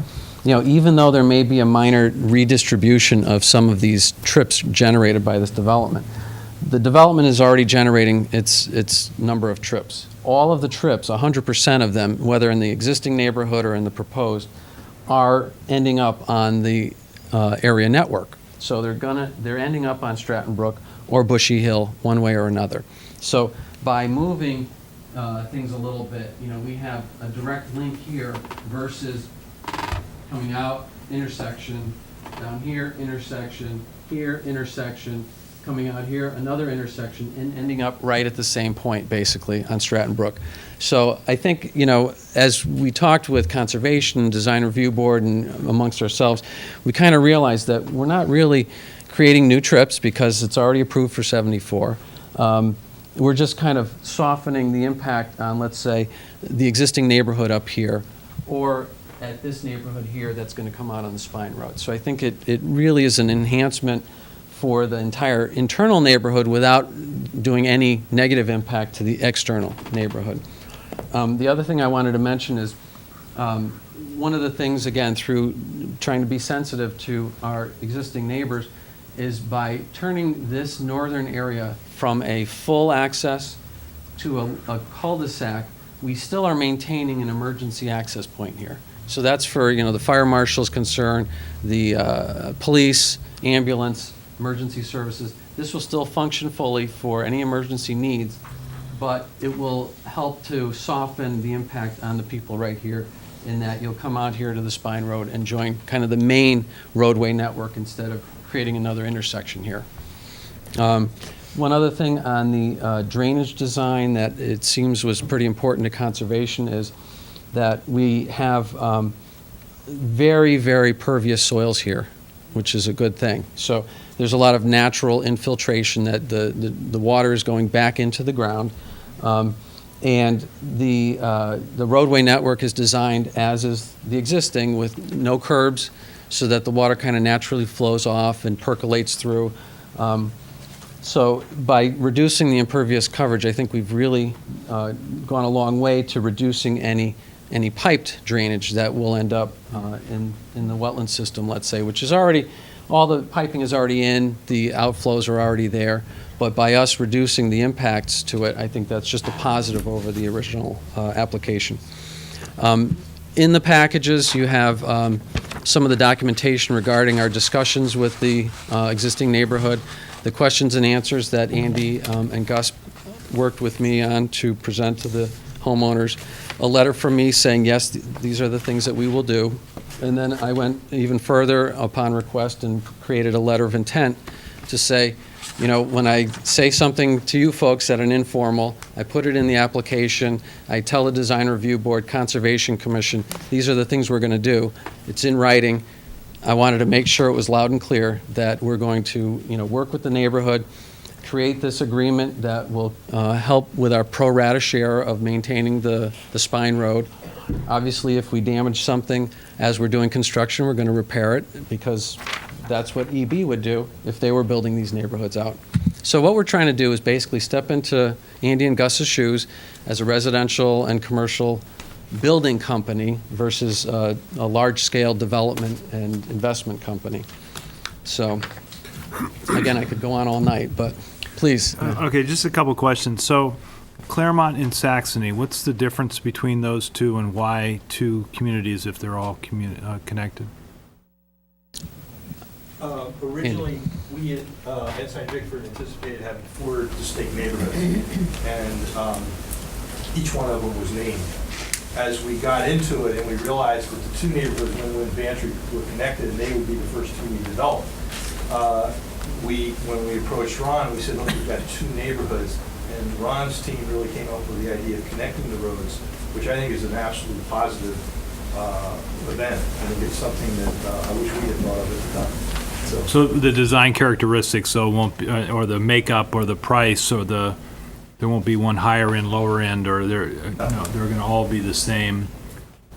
even though there may be a minor redistribution of some of these trips generated by this development, the development is already generating its number of trips. All of the trips, 100% of them, whether in the existing neighborhood or in the proposed, are ending up on the area network. So they're ending up on Stratton Brook or Bushy Hill, one way or another. So by moving things a little bit, we have a direct link here versus coming out, intersection, down here, intersection, coming out here, another intersection, and ending up right at the same point, basically, on Stratton Brook. So I think, as we talked with Conservation, Design Review Board, and amongst ourselves, we kind of realized that we're not really creating new trips because it's already approved for 74. We're just kind of softening the impact on, let's say, the existing neighborhood up here, or at this neighborhood here that's going to come out on the Spine Road. So I think it really is an enhancement for the entire internal neighborhood without doing any negative impact to the external neighborhood. The other thing I wanted to mention is one of the things, again, through trying to be sensitive to our existing neighbors, is by turning this northern area from a full access to a cul-de-sac, we still are maintaining an emergency access point here. So that's for, the fire marshal's concern, the police, ambulance, emergency services. This will still function fully for any emergency needs, but it will help to soften the impact on the people right here, in that you'll come out here to the Spine Road and join kind of the main roadway network instead of creating another intersection here. One other thing on the drainage design that it seems was pretty important to conservation is that we have very, very pervious soils here, which is a good thing. So there's a lot of natural infiltration that the water is going back into the ground. And the roadway network is designed as is the existing, with no curbs, so that the water kind of naturally flows off and percolates through. So by reducing the impervious coverage, I think we've really gone a long way to reducing any piped drainage that will end up in the wetland system, let's say, which is already, all the piping is already in, the outflows are already there. But by us reducing the impacts to it, I think that's just a positive over the original application. In the packages, you have some of the documentation regarding our discussions with the existing neighborhood, the questions and answers that Andy and Gus worked with me on to present to the homeowners, a letter from me saying, yes, these are the things that we will do. And then I went even further upon request and created a letter of intent to say, when I say something to you folks at an informal, I put it in the application, I tell the Design Review Board, Conservation Commission, these are the things we're going to do. It's in writing. I wanted to make sure it was loud and clear that we're going to, work with the neighborhood, create this agreement that will help with our pro rata share of maintaining the Spine Road. Obviously, if we damage something as we're doing construction, we're going to repair it, because that's what EB would do if they were building these neighborhoods out. So what we're trying to do is basically step into Andy and Gus's shoes as a residential and commercial building company versus a large-scale development and investment company. So, again, I could go on all night, but please. Okay, just a couple questions. So Claremont and Saxony, what's the difference between those two, and why two communities if they're all connected? Originally, we at St. Vincent anticipated having 4 distinct neighborhoods, and each one of them was named. as we got into it and we realized that the two neighborhoods, Linwood and Bantry, were connected and they would be the first two we developed, when we approached Ron, we said, look, we've got two neighborhoods. And Ron's team really came up with the idea of connecting the roads, which I think is an absolutely positive event. I think it's something that I wish we had thought of at the time. So the design characteristics, so won't be, or the makeup, or the price, or there won't be one higher end, lower end, or they're going to all be the same.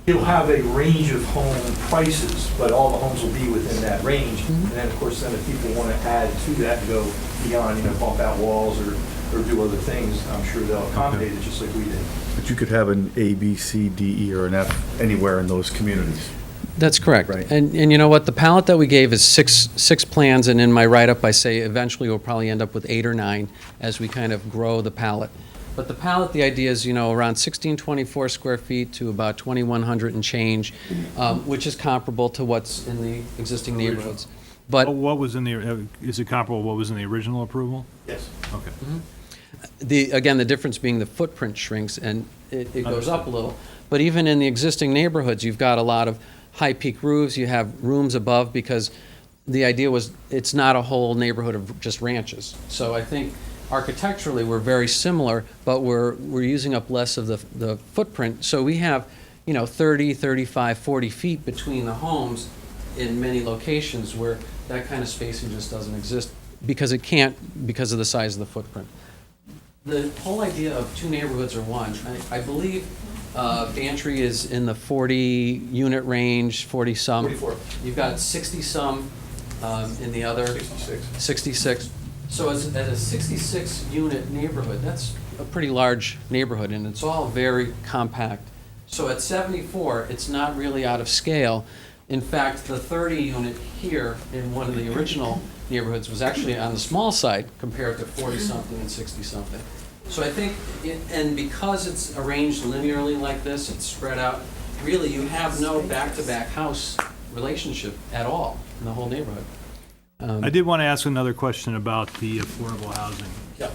It'll have a range of home prices, but all the homes will be within that range. And then, of course, then if people want to add to that and go beyond, bump out walls or do other things, I'm sure they'll accommodate it just like we did. But you could have an A, B, C, D, E, or an F anywhere in those communities. That's correct. Right. And you know what, the palette that we gave is six plans, and in my write-up, I say eventually we'll probably end up with 8 or 9 as we kind of grow the palette. But the palette, the idea is, around 1624 square feet to about 2,100 and change, which is comparable to what's in the existing neighborhoods. But What was in the, is it comparable to what was in the original approval? Yes. Okay. again, the difference being the footprint shrinks and it goes up a little. But even in the existing neighborhoods, you've got a lot of high peak roofs, you have rooms above, because the idea was it's not a whole neighborhood of just ranches. So I think architecturally, we're very similar, but we're using up less of the footprint. So we have, 30, 35, 40 feet between the homes in many locations where that kind of spacing just doesn't exist because it can't, because of the size of the footprint. The whole idea of two neighborhoods or one, I believe Bantry is in the 40-unit range, 40-some. 44. You've got 60-some in the other. 66. 66. So as a 66-unit neighborhood, that's a pretty large neighborhood, and it's all very compact. So at 74, it's not really out of scale. In fact, the 30-unit here in one of the original neighborhoods was actually on the small side compared to 40-something and 60-something. So I think, and because it's arranged linearly like this, it's spread out, really you have no back-to-back house relationship at all in the whole neighborhood. I did want to ask another question about the affordable housing. Yep.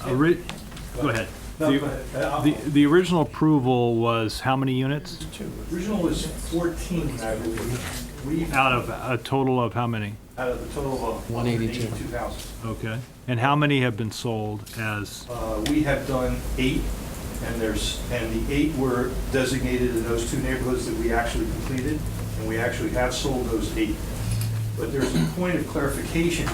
Go ahead. No, go ahead. The original approval was how many units? Original was 14, I believe. Out of a total of how many? Out of the total of 182. 182 houses. Okay. And how many have been sold as, We have done 8, and the 8 were designated in those two neighborhoods that we actually completed, and we actually have sold those 8. But there's a point of clarification.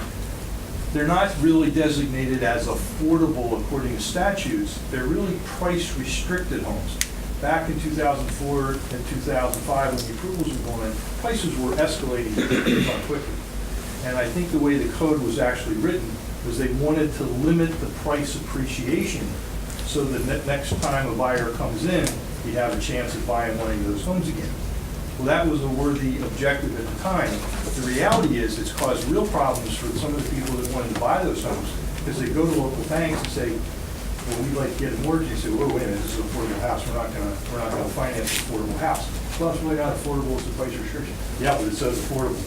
They're not really designated as affordable according to statutes. They're really price-restricted homes. Back in 2004 and 2005, when the approvals were going in, prices were escalating quickly. And I think the way the code was actually written was they wanted to limit the price appreciation so that next time a buyer comes in, you have a chance of buying one of those homes again. Well, that was a worthy objective at the time, but the reality is it's caused real problems for some of the people that wanted to buy those homes, because they go to local banks and say, well, we'd like to get a mortgage. They say, whoa, wait a minute, this is an affordable house, we're not gonna finance an affordable house. Well, it's really not affordable, it's a price restriction. Yeah, but it says affordable.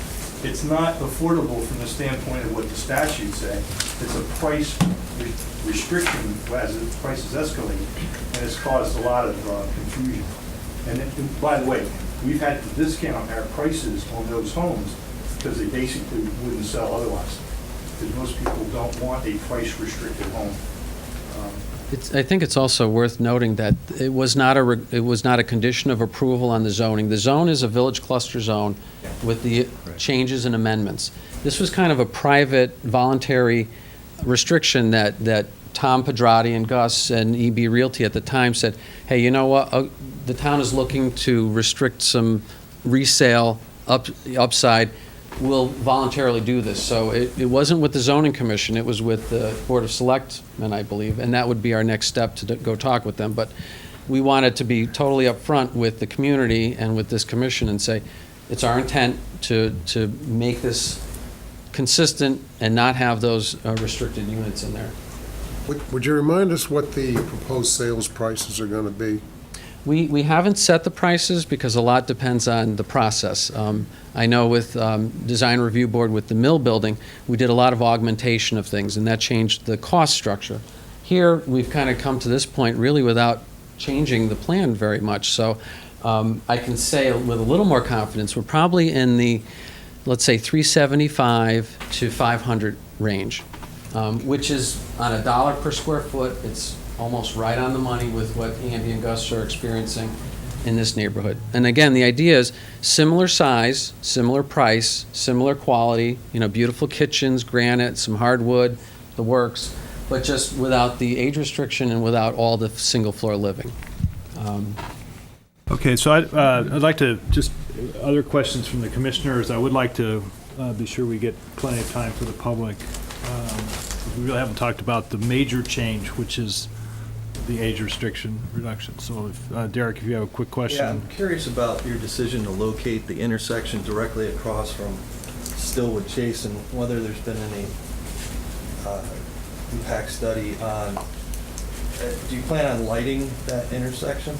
It's not affordable from the standpoint of what the statutes say. It's a price restriction as the prices escalate, and it's caused a lot of confusion. And by the way, we've had to discount our prices on those homes because they basically wouldn't sell otherwise. Because most people don't want a price-restricted home. I think it's also worth noting that it was not a condition of approval on the zoning. The zone is a village cluster zone with the changes and amendments. This was kind of a private, voluntary restriction that Tom Pedrati and Gus and EB Realty at the time said, hey, you know what, the town is looking to restrict some resale upside. We'll voluntarily do this. So it wasn't with the zoning commission, it was with the Board of Selectmen, I believe, and that would be our next step to go talk with them. But we wanted to be totally upfront with the community and with this commission and say, it's our intent to make this consistent and not have those restricted units in there. Would you remind us what the proposed sales prices are going to be? We haven't set the prices because a lot depends on the process. I know with Design Review Board with the mill building, we did a lot of augmentation of things, and that changed the cost structure. Here, we've kind of come to this point really without changing the plan very much. So I can say with a little more confidence, we're probably in the, let's say, 375 to 500 range, which is on a dollar per square foot. It's almost right on the money with what Andy and Gus are experiencing in this neighborhood. And again, the idea is similar size, similar price, similar quality, beautiful kitchens, granite, some hardwood, the works, but just without the age restriction and without all the single floor living. Okay, so I'd like to, just other questions from the commissioners. I would like to be sure we get plenty of time for the public. We really haven't talked about the major change, which is the age restriction reduction. So if, Derek, if you have a quick question. Yeah, I'm curious about your decision to locate the intersection directly across from Stillwood Chase and whether there's been any impact study on, do you plan on lighting that intersection?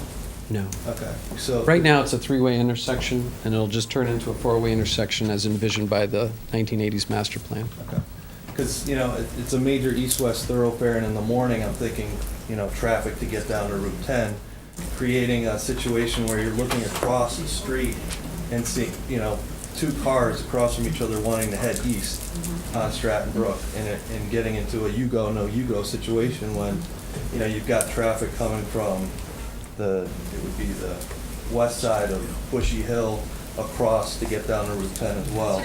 No. Okay, so. Right now, it's a three-way intersection, and it'll just turn into a four-way intersection as envisioned by the 1980s master plan. Okay. Because, it's a major east-west thoroughfare, and in the morning, I'm thinking, traffic to get down to Route 10, creating a situation where you're looking across the street and see, two cars across from each other wanting to head east on Stratton Brook, and getting into a you-go, no-you-go situation when, you've got traffic coming from it would be the west side of Bushy Hill across to get down to Route 10 as well.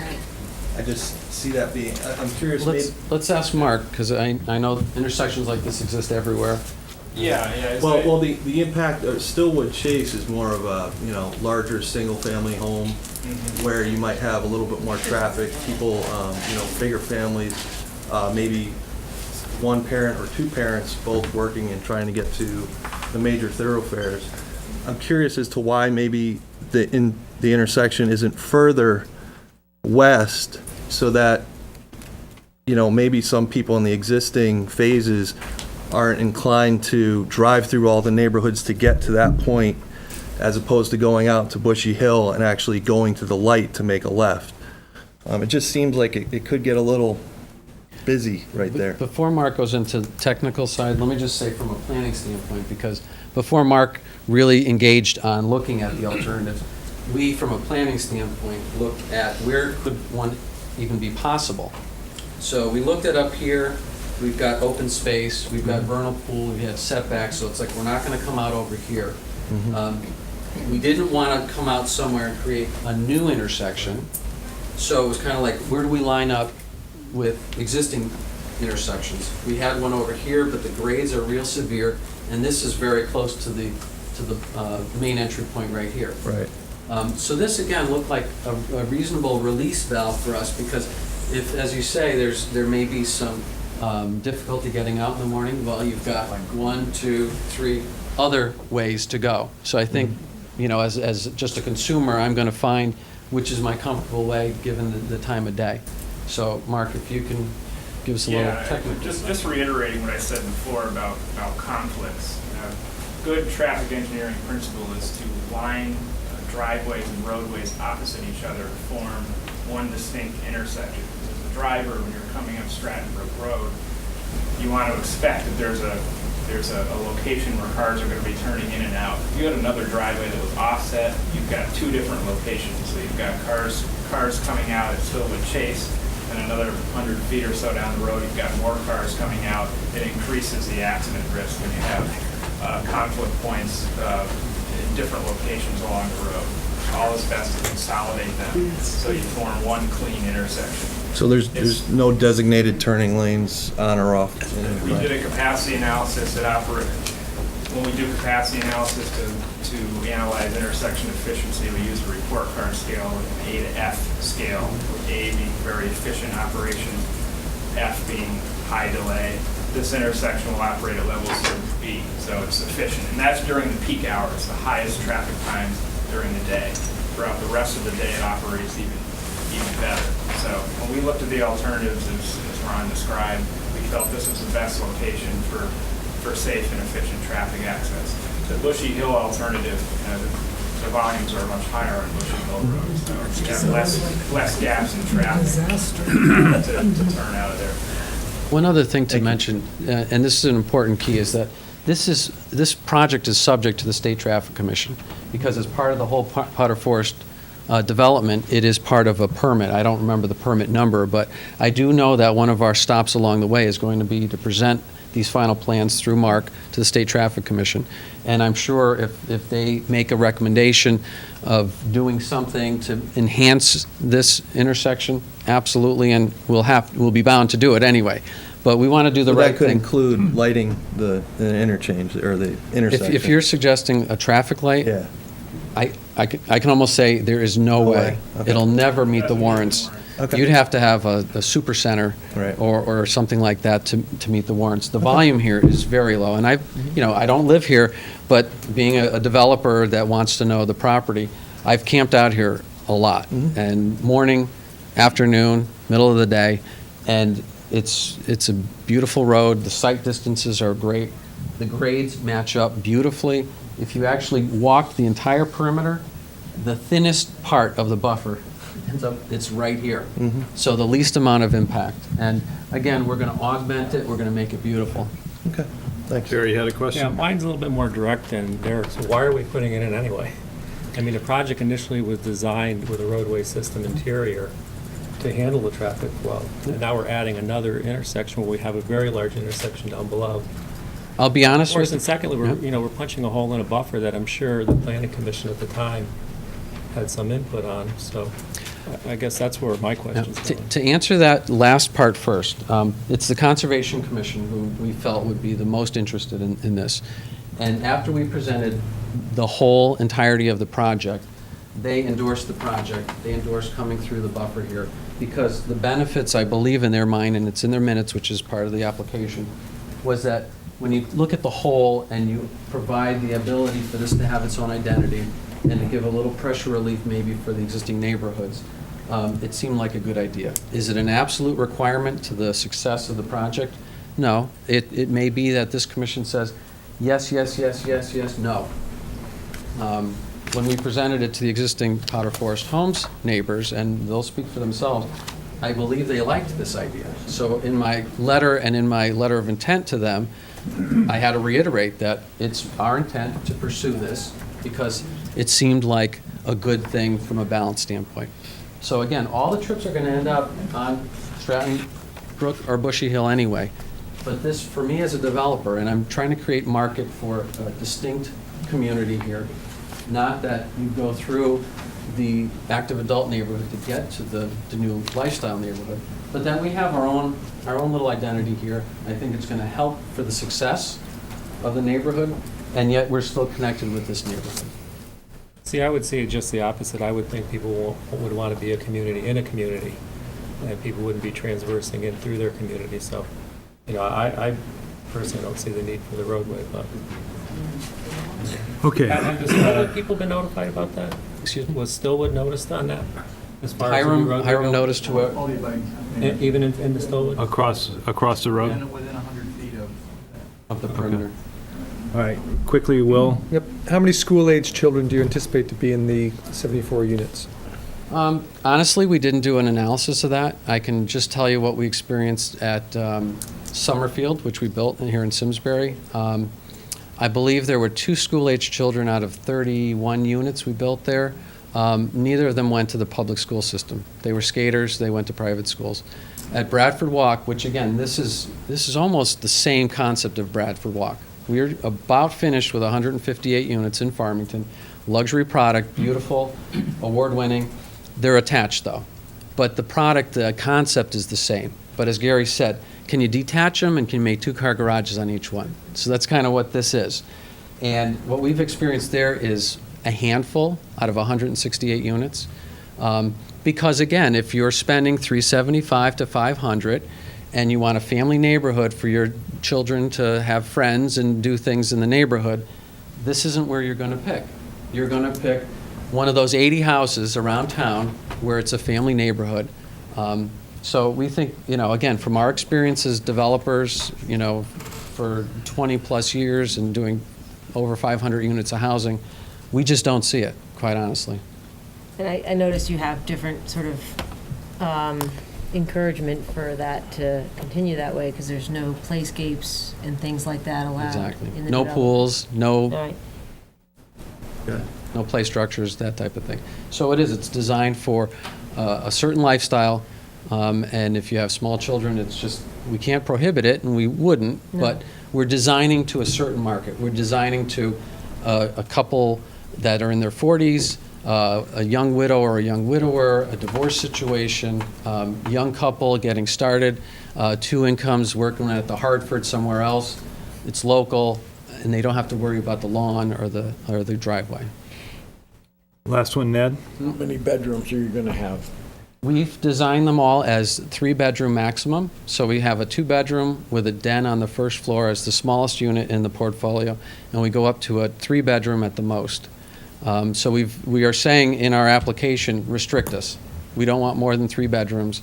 I just see that being, I'm curious, Let's ask Mark, because I know intersections like this exist everywhere. Yeah. well, the impact of Stillwood Chase is more of a, larger single-family home where you might have a little bit more traffic, people, bigger families, maybe one parent or two parents both working and trying to get to the major thoroughfares. I'm curious as to why maybe the intersection isn't further west so that, maybe some people in the existing phases aren't inclined to drive through all the neighborhoods to get to that point as opposed to going out to Bushy Hill and actually going to the light to make a left. It just seems like it could get a little busy right there. Before Mark goes into the technical side, let me just say from a planning standpoint, because before Mark really engaged on looking at the alternatives, we, from a planning standpoint, looked at where could one even be possible. So we looked at up here, we've got open space, we've got vernal pool, we have setbacks, so it's like we're not going to come out over here. We didn't want to come out somewhere and create a new intersection, so it was kind of like, where do we line up with existing intersections? We had one over here, but the grades are real severe, and this is very close to the main entry point right here. Right. So this, again, looked like a reasonable release valve for us, because if, as you say, there may be some difficulty getting out in the morning, well, you've got 1, 2, 3 other ways to go. So I think, as just a consumer, I'm going to find which is my comfortable way given the time of day. So, Mark, if you can give us a little technical. Just reiterating what I said before about conflicts. Good traffic engineering principle is to line driveways and roadways opposite each other to form one distinct intersection. Because as a driver, when you're coming up Stratton Brook Road, you want to expect that there's a location where cars are going to be turning in and out. If you had another driveway that was offset, you've got two different locations. So you've got cars coming out at Stillwood Chase, and another 100 feet or so down the road, you've got more cars coming out. It increases the accident risk when you have conflict points in different locations along the road. All is best to consolidate them so you form one clean intersection. So there's no designated turning lanes on or off? We did a capacity analysis when we do capacity analysis to analyze intersection efficiency, we use a report card scale with an A to F scale, with A being very efficient operation, F being high delay. This intersection will operate at levels of B, so it's efficient. And that's during the peak hours, the highest traffic times during the day. Throughout the rest of the day, it operates even better. So when we looked at the alternatives, as Ron described, we felt this was the best location for safe and efficient traffic access. The Bushy Hill alternative, the volumes are much higher on Bushy Hill Road, so you have less gaps in traffic to turn out of there. One other thing to mention, and this is an important key, is that this project is subject to the State Traffic Commission, because as part of the whole Potter Forest development, it is part of a permit. I don't remember the permit number, but I do know that one of our stops along the way is going to be to present these final plans through Mark to the State Traffic Commission. And I'm sure if they make a recommendation of doing something to enhance this intersection, absolutely, and we'll be bound to do it anyway. But we want to do the right That could thing. include lighting the interchange, or the intersection. If you're suggesting a traffic light, Yeah. I can almost say there is no way. Okay. It'll never meet the warrants. Okay. You'd have to have a super center Right. or something like that to meet the warrants. The volume here is very low, and I don't live here, but being a developer that wants to know the property, I've camped out here a lot, and morning, afternoon, middle of the day, and it's a beautiful road. The sight distances are great. The grades match up beautifully. If you actually walk the entire perimeter, the thinnest part of the buffer it's right here. So the least amount of impact. And again, we're going to augment it, we're going to make it beautiful. Okay, thanks. Barry, you had a Yeah, question? mine's a little bit more direct than Derek's. So why are we putting it in anyway? I mean, the project initially was designed with a roadway system interior to handle the traffic flow. And now we're adding another intersection where we have a very large intersection down below. I'll be honest Of course, with and secondly, Yeah. we're punching a hole in a buffer that I'm sure the planning commission at the time had some input on. So I guess that's where my Now, question's going. to answer that last part first, it's the Conservation Commission who we felt would be the most interested in this. And after we presented the whole entirety of the project, they endorsed the project. They endorsed coming through the buffer here because the benefits, I believe in their mind, and it's in their minutes, which is part of the application, was that when you look at the whole and you provide the ability for this to have its own identity and to give a little pressure relief maybe for the existing neighborhoods, it seemed like a good idea. Is it an absolute requirement to the success of the project? No. It may be that this commission says, yes, yes, yes, yes, yes, no. When we presented it to the existing Potter Forest Homes neighbors, and they'll speak for themselves, I believe they liked this idea. So in my letter and in my letter of intent to them, I had to reiterate that it's our intent to pursue this because it seemed like a good thing from a balance standpoint. So again, all the trips are going to end up on Stratton Brook or Bushy Hill anyway. But this, for me as a developer, and I'm trying to create market for a distinct community here, not that you go through the active adult neighborhood to get to the new lifestyle neighborhood, but that we have our own little identity here. I think it's going to help for the success of the neighborhood, and yet we're still connected with this neighborhood. See, I would see it just the opposite. I would think people would want to be a community in a community, and people wouldn't be transversing in through their community. So, I personally don't see the need for the roadway, but. Okay. Have the Stillwood people been notified about that? Excuse me? Was Stillwood noticed on that? As far as the new roadway Hiram goes? noticed to it Even in the Stillwood? Across the road? Within 100 feet of the perimeter. All right, quickly, Will. Yep. How many school-aged children do you anticipate to be in the 74 units? Honestly, we didn't do an analysis of that. I can just tell you what we experienced at Summerfield, which we built here in Simsbury. I believe there were 2 school-aged children out of 31 units we built there. Neither of them went to the public school system. They were skaters. They went to private schools. At Bradford Walk, which again, this is almost the same concept of Bradford Walk. We're about finished with 158 units in Farmington. Luxury product, beautiful, award-winning. They're attached though. But the product, the concept is the same. But as Gary said, can you detach them and can you make 2-car garages on each one? So that's kind of what this is. And what we've experienced there is a handful out of 168 units. Because again, if you're spending $375 to $500 and you want a family neighborhood for your children to have friends and do things in the neighborhood, this isn't where you're going to pick. You're going to pick one of those 80 houses around town where it's a family neighborhood. So we think, again, from our experience as developers, for 20-plus years and doing over 500 units of housing, we just don't see it, quite honestly. And I noticed you have different sort of encouragement for that to continue that way, because there's no playscapes and things like that allowed. Exactly. in the No development. pools, All right. no play structures, that type of thing. So it's designed for a certain lifestyle, and if you have small children, it's just, we can't prohibit it, and we wouldn't, but we're designing to a certain market. We're designing to a couple that are in their 40s, a young widow or a young widower, a divorce situation, young couple getting started, 2 incomes working at the Hartford somewhere else. It's local, and they don't have to worry about the lawn or the driveway. Last one, Ned? How many bedrooms are you going to have? We've designed them all as 3-bedroom maximum. So we have a 2-bedroom with a den on the first floor as the smallest unit in the portfolio, and we go up to a 3-bedroom at the most. So we are saying in our application, restrict us. We don't want more than 3 bedrooms.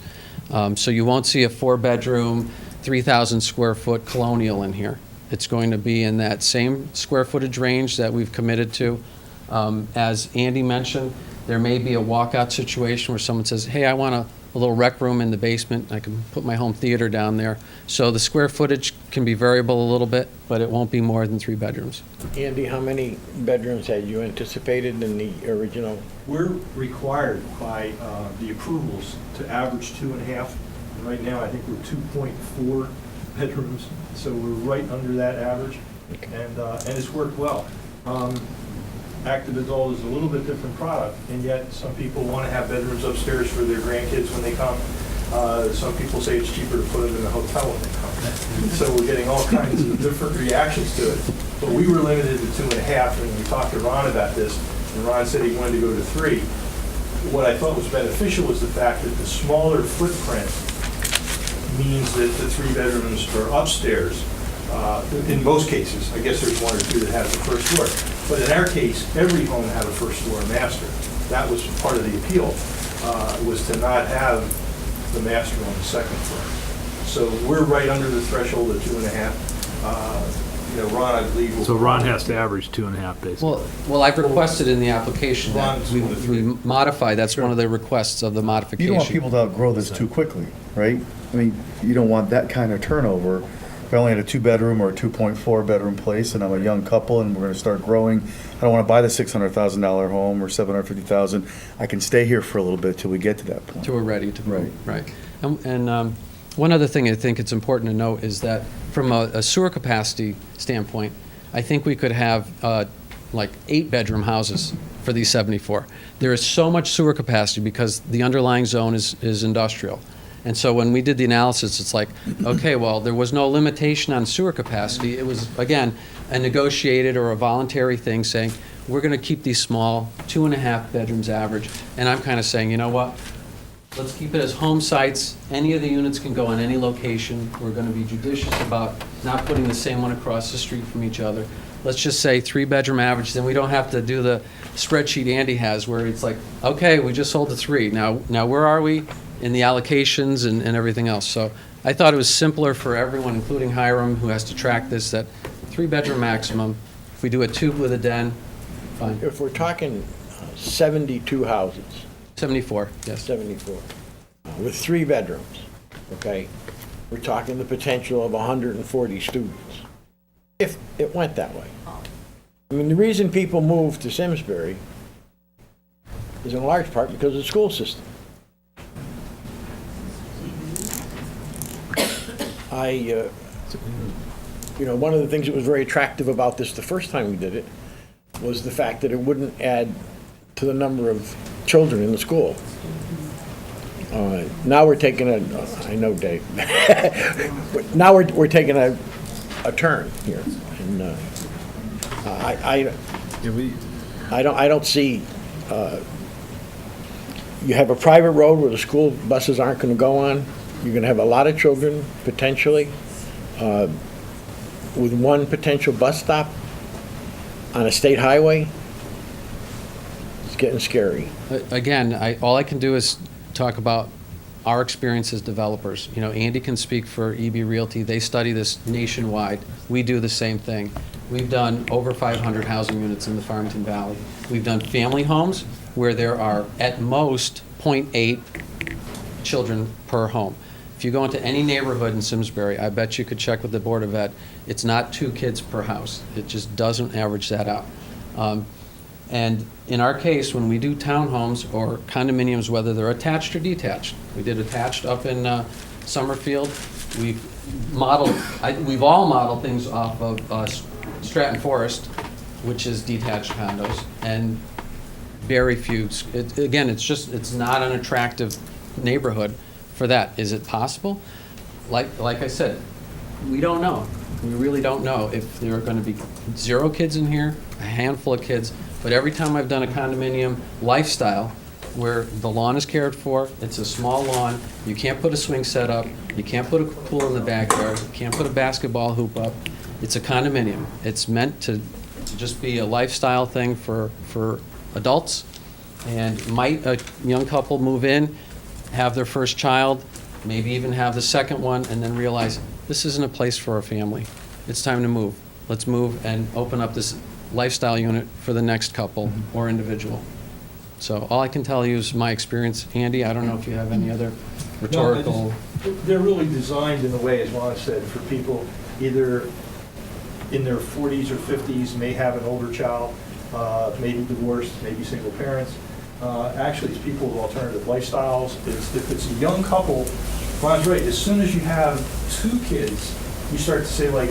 So you won't see a 4-bedroom, 3,000 square foot colonial in here. It's going to be in that same square footage range that we've committed to. As Andy mentioned, there may be a walkout situation where someone says, hey, I want a little rec room in the basement. I can put my home theater down there. So the square footage can be variable a little bit, but it won't be more than 3 bedrooms. Andy, how many bedrooms had you anticipated in the original? We're required by the approvals to average 2.5. Right now, I think we're 2.4 bedrooms, so we're right under that average, and it's worked well. Active adult is a little bit different product, and yet some people want to have bedrooms upstairs for their grandkids when they come. Some people say it's cheaper to put them in a hotel when they come. So we're getting all kinds of different reactions to it. But we were limited to 2.5, and we talked to Ron about this, and Ron said he wanted to go to 3. What I thought was beneficial was the fact that the smaller footprint means that the 3 bedrooms are upstairs. In most cases, I guess there's 1 or 2 that have the first floor. But in our case, every home had a first floor master. That was part of the appeal, was to not have the master on the second floor. So we're right under the threshold of 2.5. Ron, I believe. will- So Ron has to average 2.5, basically. Well, I've requested in the application that Ron's we one of 3. modify, that's one of the requests of the modification. You don't want people to outgrow this too quickly, right? I mean, you don't want that kind of turnover. If I only had a 2-bedroom or a 2.4-bedroom place, and I'm a young couple, and we're going to start growing, I don't want to buy the $600,000 home or $750,000. I can stay here for a little bit till we get to that point. Till we're ready to move, right. And one other thing I think it's important to note is that from a sewer capacity standpoint, I think we could have like 8-bedroom houses for these 74. There is so much sewer capacity because the underlying zone is industrial. And so when we did the analysis, it's like, okay, well, there was no limitation on sewer capacity. It was, again, a negotiated or a voluntary thing saying, we're going to keep these small, 2.5 bedrooms average. And I'm kind of saying, you know what? Let's keep it as home sites. Any of the units can go in any location. We're going to be judicious about not putting the same one across the street from each other. Let's just say 3-bedroom average, then we don't have to do the spreadsheet Andy has where it's like, okay, we just sold the 3. Now where are we in the allocations and everything else? So I thought it was simpler for everyone, including Hiram, who has to track this, that 3-bedroom maximum. If we do a 2 with a den, fine. If we're talking 72 houses, 74, yes. 74, with 3 bedrooms, okay, we're talking the potential of 140 students, if it went that way. I mean, the reason people move to Simsbury is in large part because of the school system. One of the things that was very attractive about this the first time we did it was the fact that it wouldn't add to the number of children in the school. Now we're taking I know Dave, now we're taking a turn here. And I don't see, you have a private road where the school buses aren't going to go on. You're going to have a lot of children, potentially, with 1 potential bus stop on a state highway. It's getting scary. Again, all I can do is talk about our experience as developers. Andy can speak for EB Realty. They study this nationwide. We do the same thing. We've done over 500 housing units in the Farmington Valley. We've done family homes where there are at most 0.8 children per home. If you go into any neighborhood in Simsbury, I bet you could check with the Board of Ed, it's not 2 kids per house. It just doesn't average that out. And in our case, when we do townhomes or condominiums, whether they're attached or detached, we did attached up in Summerfield. We've all modeled things off of Stratton Forest, which is detached condos, and very few. Again, it's not an attractive neighborhood for that. Is it possible? Like I said, we don't know. We really don't know if there are going to be 0 kids in here, a handful of kids. But every time I've done a condominium lifestyle where the lawn is cared for, it's a small lawn, you can't put a swing set up, you can't put a pool in the backyard, you can't put a basketball hoop up. It's a condominium. It's meant to just be a lifestyle thing for adults. And might a young couple move in, have their first child, maybe even have the second one, and then realize this isn't a place for a family. It's time to move. Let's move and open up this lifestyle unit for the next couple or individual. So all I can tell you is my experience. Andy, I don't know if you have any other rhetorical. They're really designed in a way, as Ron said, for people either in their 40s or 50s, may have an older child, maybe divorced, maybe single parents. Actually, it's people with alternative lifestyles. If it's a young couple, Ron's right, as soon as you have 2 kids, you start to say, like,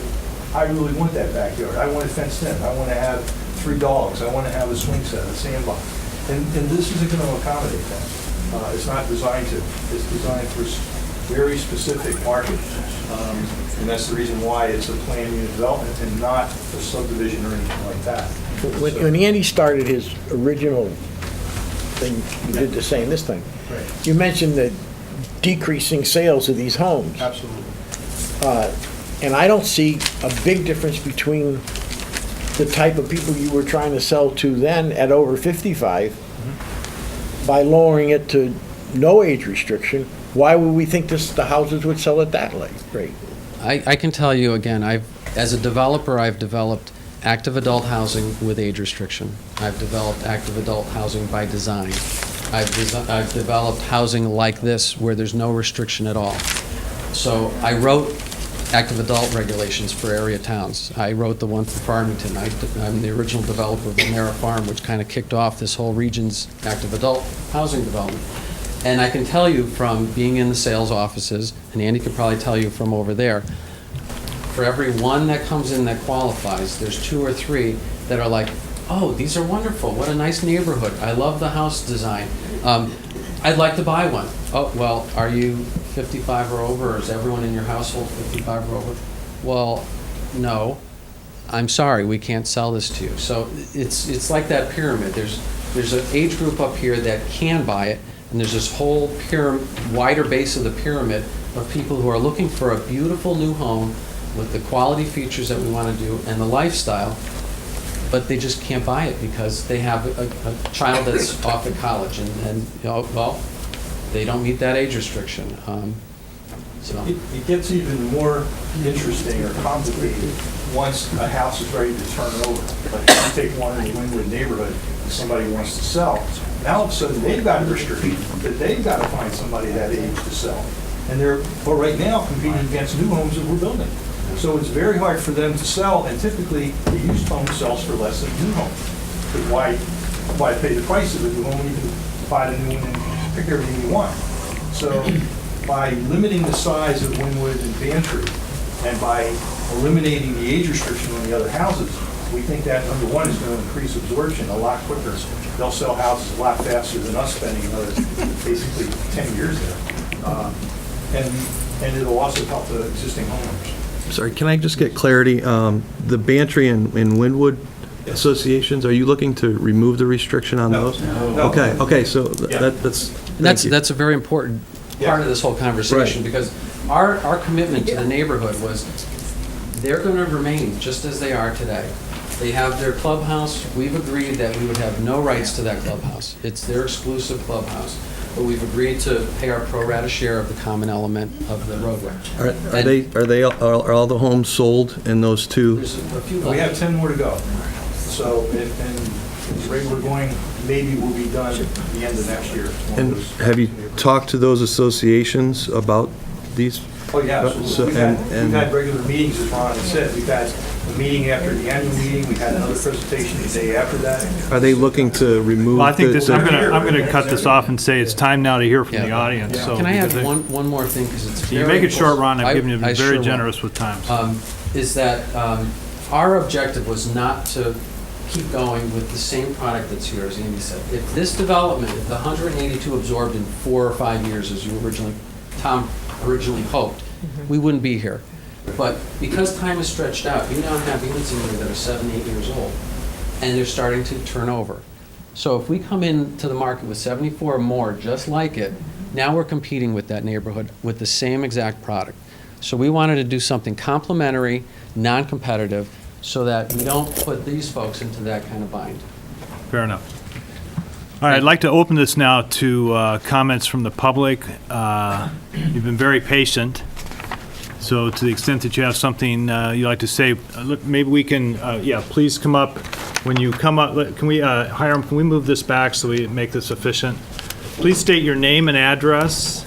I really want that backyard. I want it fenced in. I want to have 3 dogs. I want to have a swing set, a sandbox. And this isn't going to accommodate that. It's not designed to. It's designed for very specific market. And that's the reason why it's a planned unit development and not a subdivision or anything like that. When Andy started his original thing, you did the same this thing. Right. You mentioned the decreasing sales of these homes. Absolutely. And I don't see a big difference between the type of people you were trying to sell to then at over 55 by lowering it to no age restriction. Why would we think the houses would sell at that rate? I can tell you again, as a developer, I've developed active adult housing with age restriction. I've developed active adult housing by design. I've developed housing like this where there's no restriction at all. So I wrote active adult regulations for area towns. I wrote the one for Farmington. I'm the original developer of the Mara Farm, which kind of kicked off this whole region's active adult housing development. And I can tell you from being in the sales offices, and Andy could probably tell you from over there, for every one that comes in that qualifies, there's 2 or 3 that are like, oh, these are wonderful. What a nice neighborhood. I love the house design. I'd like to buy one. Oh, well, are you 55 or over, or is everyone in your household 55 or over? Well, no. I'm sorry, we can't sell this to you. So it's like that pyramid. There's an age group up here that can buy it, and there's this whole wider base of the pyramid of people who are looking for a beautiful new home with the quality features that we want to do and the lifestyle, but they just can't buy it because they have a child that's off at college, and well, they don't meet that age restriction. So It gets even more interesting or complicated once a house is ready to turn over. Like if you take one in the Wynwood neighborhood and somebody wants to sell, now all of a sudden they've got a restriction that they've got to find somebody that age to sell. And they're, right now, competing against new homes that we're building. So it's very hard for them to sell, and typically the used home sells for less than a new home. Because why pay the price of a new home when you can buy the new one and pick everything you want? So by limiting the size of Wynwood and Bantry, and by eliminating the age restriction on the other houses, we think that, number one, is going to increase absorption a lot quicker. They'll sell houses a lot faster than us spending another, basically, 10 years there. And it'll also help the existing homeowners. Sorry, can I just get clarity? The Bantry and Wynwood associations, are you looking to remove the restriction on those? No. Okay, so Yeah. that's a very important part of this whole conversation, because our commitment to the neighborhood was they're going to remain just as they are today. They have their clubhouse. We've agreed that we would have no rights to that clubhouse. It's their exclusive clubhouse. But we've agreed to pay our pro rata share of the common element of the roadway. Are all the homes sold in those two? There's a few. We have 10 more to go. So, and rate we're going, maybe we'll be done at the end of next year. And have you talked to those associations about these? Oh, yeah, So- absolutely. We've and- had regular meetings, as Ron said. We've had a meeting after the annual meeting. We had another presentation the day after that. Are they looking to remove? Well, I think the- this, I'm gonna cut this off and say it's time now to hear from the Yeah. audience, so. Can I add because one more thing, because it's You very... make it short, Ron, I've given you, I been sure very will. generous with time. Is that our objective was not to keep going with the same product that's here, as Andy said. If this development, if the 182 absorbed in 4 or 5 years, as Tom originally hoped, we wouldn't be here. But because time is stretched out, you now have units in here that are 7, 8 years old, and they're starting to turn over. So if we come into the market with 74 or more, just like it, now we're competing with that neighborhood with the same exact product. So we wanted to do something complementary, non-competitive, so that we don't put these folks into that kind of bind. Fair enough. All right, I'd like to open this now to comments from the public. You've been very patient, so to the extent that you have something you'd like to say, look, maybe we can, yeah, please come up. When you come up, can we, Hiram, can we move this back so we make this efficient? Please state your name and address.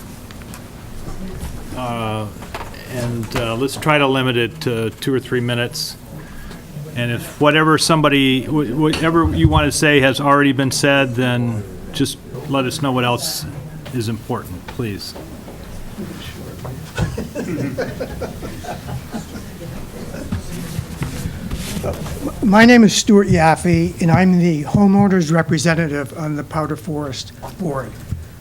And let's try to limit it to 2 or 3 minutes. And if whatever you want to say has already been said, then just let us know what else is important, please. My name is Stuart Yaffe, and I'm the homeowners representative on the Powder Forest Board.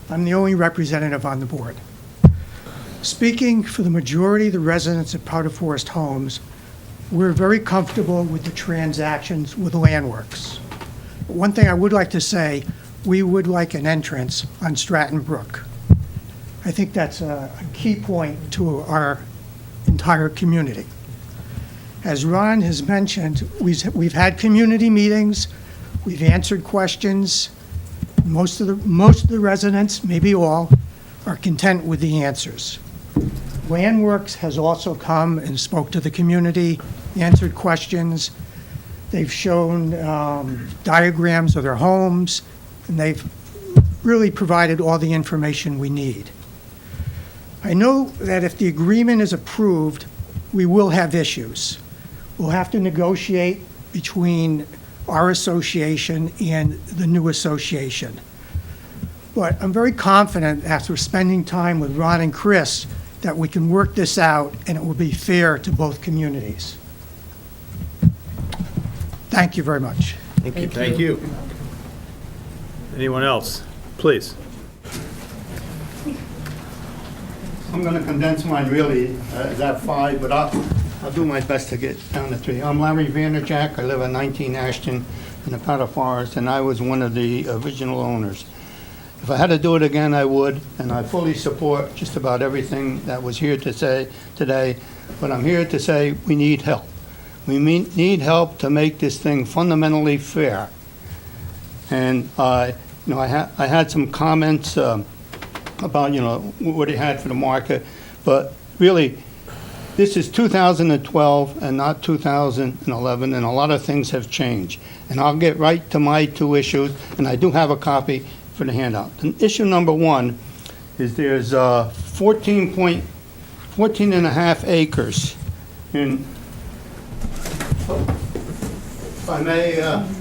I'm the only representative on the board. Speaking for the majority of the residents of Powder Forest Homes, we're very comfortable with the transactions with Landworks. One thing I would like to say, we would like an entrance on Stratton Brook. I think that's a key point to our entire community. As Ron has mentioned, we've had community meetings, we've answered questions. Most of the residents, maybe all, are content with the answers. Landworks has also come and spoke to the community, answered questions. They've shown diagrams of their homes, and they've really provided all the information we need. I know that if the agreement is approved, we will have issues. We'll have to negotiate between our association and the new association. But I'm very confident after spending time with Ron and Chris that we can work this out and it will be fair to both communities. Thank you very much. Thank you. Anyone else? Please. I'm going to condense mine really, that 5, but I'll do my best to get down to 3. I'm Larry Vanderjack. I live at 19 Ashton in the Powder Forest, and I was one of the original owners. If I had to do it again, I would, and I fully support just about everything that was here to say today, but I'm here to say we need help. We need help to make this thing fundamentally fair. And I had some comments about, what it had for the market, but really, this is 2012 and not 2011, and a lot of things have changed. And I'll get right to my 2 issues, and I do have a copy for the handout. And issue number 1 is there's 14 and a half acres in, if I may,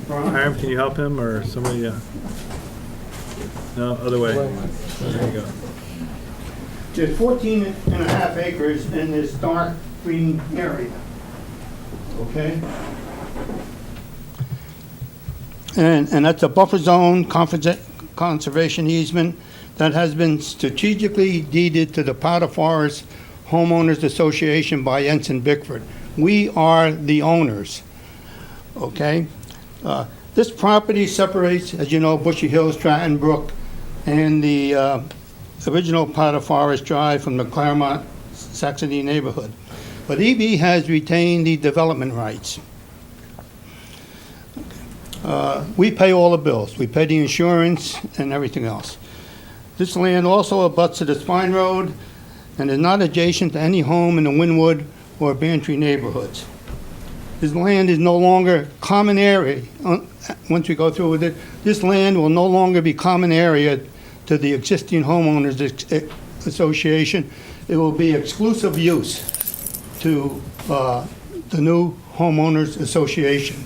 Hiram, can you help him or somebody? No, other way. There you go. There's 14 and a half acres in this dark green area, okay? And that's a buffer zone conservation easement that has been strategically deeded to the Powder Forest Homeowners Association by Ensign Bickford. We are the owners, okay? This property separates, as you know, Bushy Hill, Stratton Brook, and the original Powder Forest Drive from the Claremont, Saxony neighborhood. But EB has retained the development rights. We pay all the bills. We pay the insurance and everything else. This land also abuts to the Spine Road and is not adjacent to any home in the Wynwood or Bantry neighborhoods. This land is no longer common area. Once we go through with it, this land will no longer be common area to the existing homeowners association. It will be exclusive use to the new homeowners association.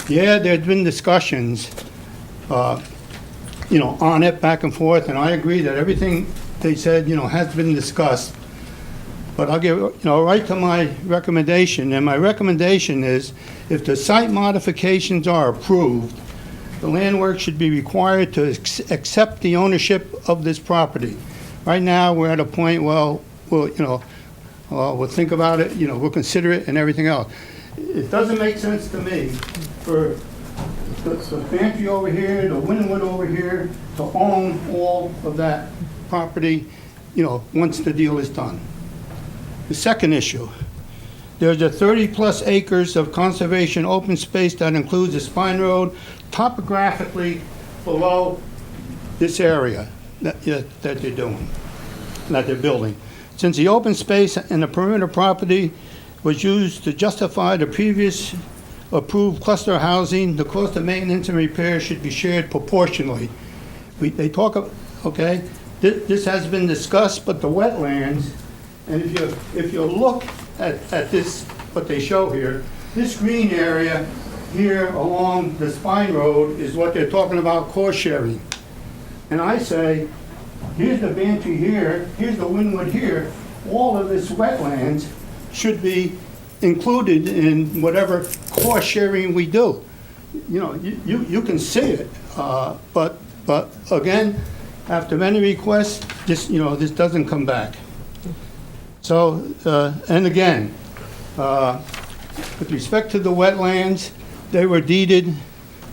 Yeah, there's been discussions, on it back and forth, and I agree that everything they said, has been discussed. But I'll give, right to my recommendation, and my recommendation is, if the site modifications are approved, the land work should be required to accept the ownership of this property. Right now, we're at a point, we'll think about it, we'll consider it and everything else. It doesn't make sense to me for the pantry over here, the Wynwood over here, to own all of that property, once the deal is done. The second issue, there's a 30-plus acres of conservation open space that includes a spine road topographically below this area that they're doing, that they're building. Since the open space and the perimeter property was used to justify the previous approved cluster housing, the cost of maintenance and repair should be shared proportionally. They talk, okay, this has been discussed, but the wetlands, and if you look at this, what they show here, this green area here along the spine road is what they're talking about cost sharing. And I say, here's the Bantry here, here's the Wynwood here, all of this wetlands should be included in whatever cost sharing we do. You can see it, but again, after many requests, this doesn't come back. So, and again, with respect to the wetlands, they were deeded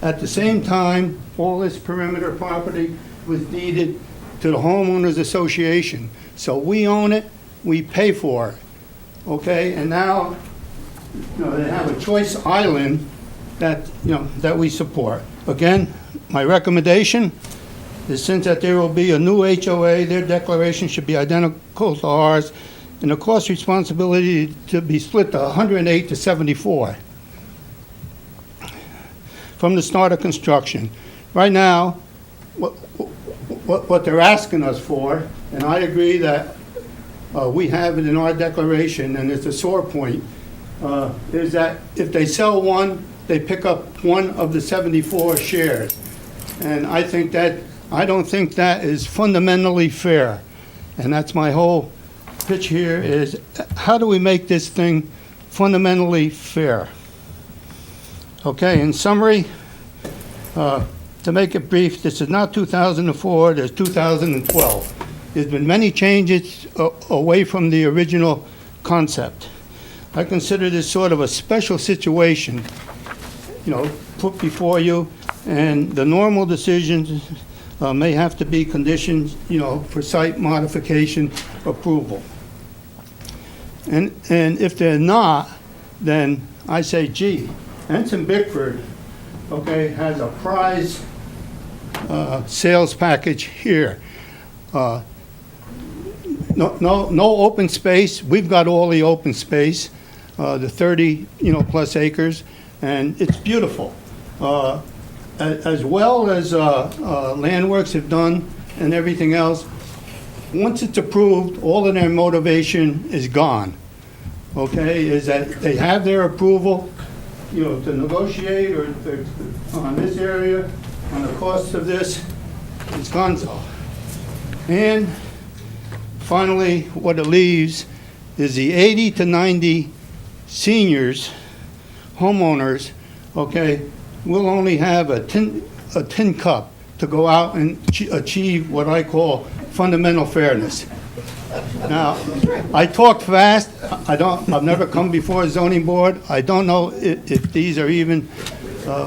at the same time. All this perimeter property was deeded to the homeowners association. So we own it, we pay for it, okay? And now, they have a choice island that we support. Again, my recommendation is, since that there will be a new HOA, their declaration should be identical to ours, and the cost responsibility to be split to 108 to 74 from the start of construction. Right now, what they're asking us for, and I agree that we have it in our declaration, and it's a sore point, is that if they sell one, they pick up one of the 74 shares. And I don't think that is fundamentally fair. And that's my whole pitch here, is how do we make this thing fundamentally fair? Okay, in summary, to make it brief, this is not 2004, there's 2012. There's been many changes away from the original concept. I consider this sort of a special situation, put before you, and the normal decisions may have to be conditions, for site modification approval. And if they're not, then I say, gee, Ensign Bickford, okay, has a prize sales package here. No open space. We've got all the open space, the 30 plus acres, and it's beautiful. As well as Landworks have done and everything else. Once it's approved, all of their motivation is gone. Okay, is that they have their approval, to negotiate or on this area, on the cost of this, it's gone so. And finally, what it leaves is the 80 to 90 seniors, homeowners, okay, will only have a tin cup to go out and achieve what I call fundamental fairness. Now, I talk fast. I've never come before a zoning board. I don't know if these are even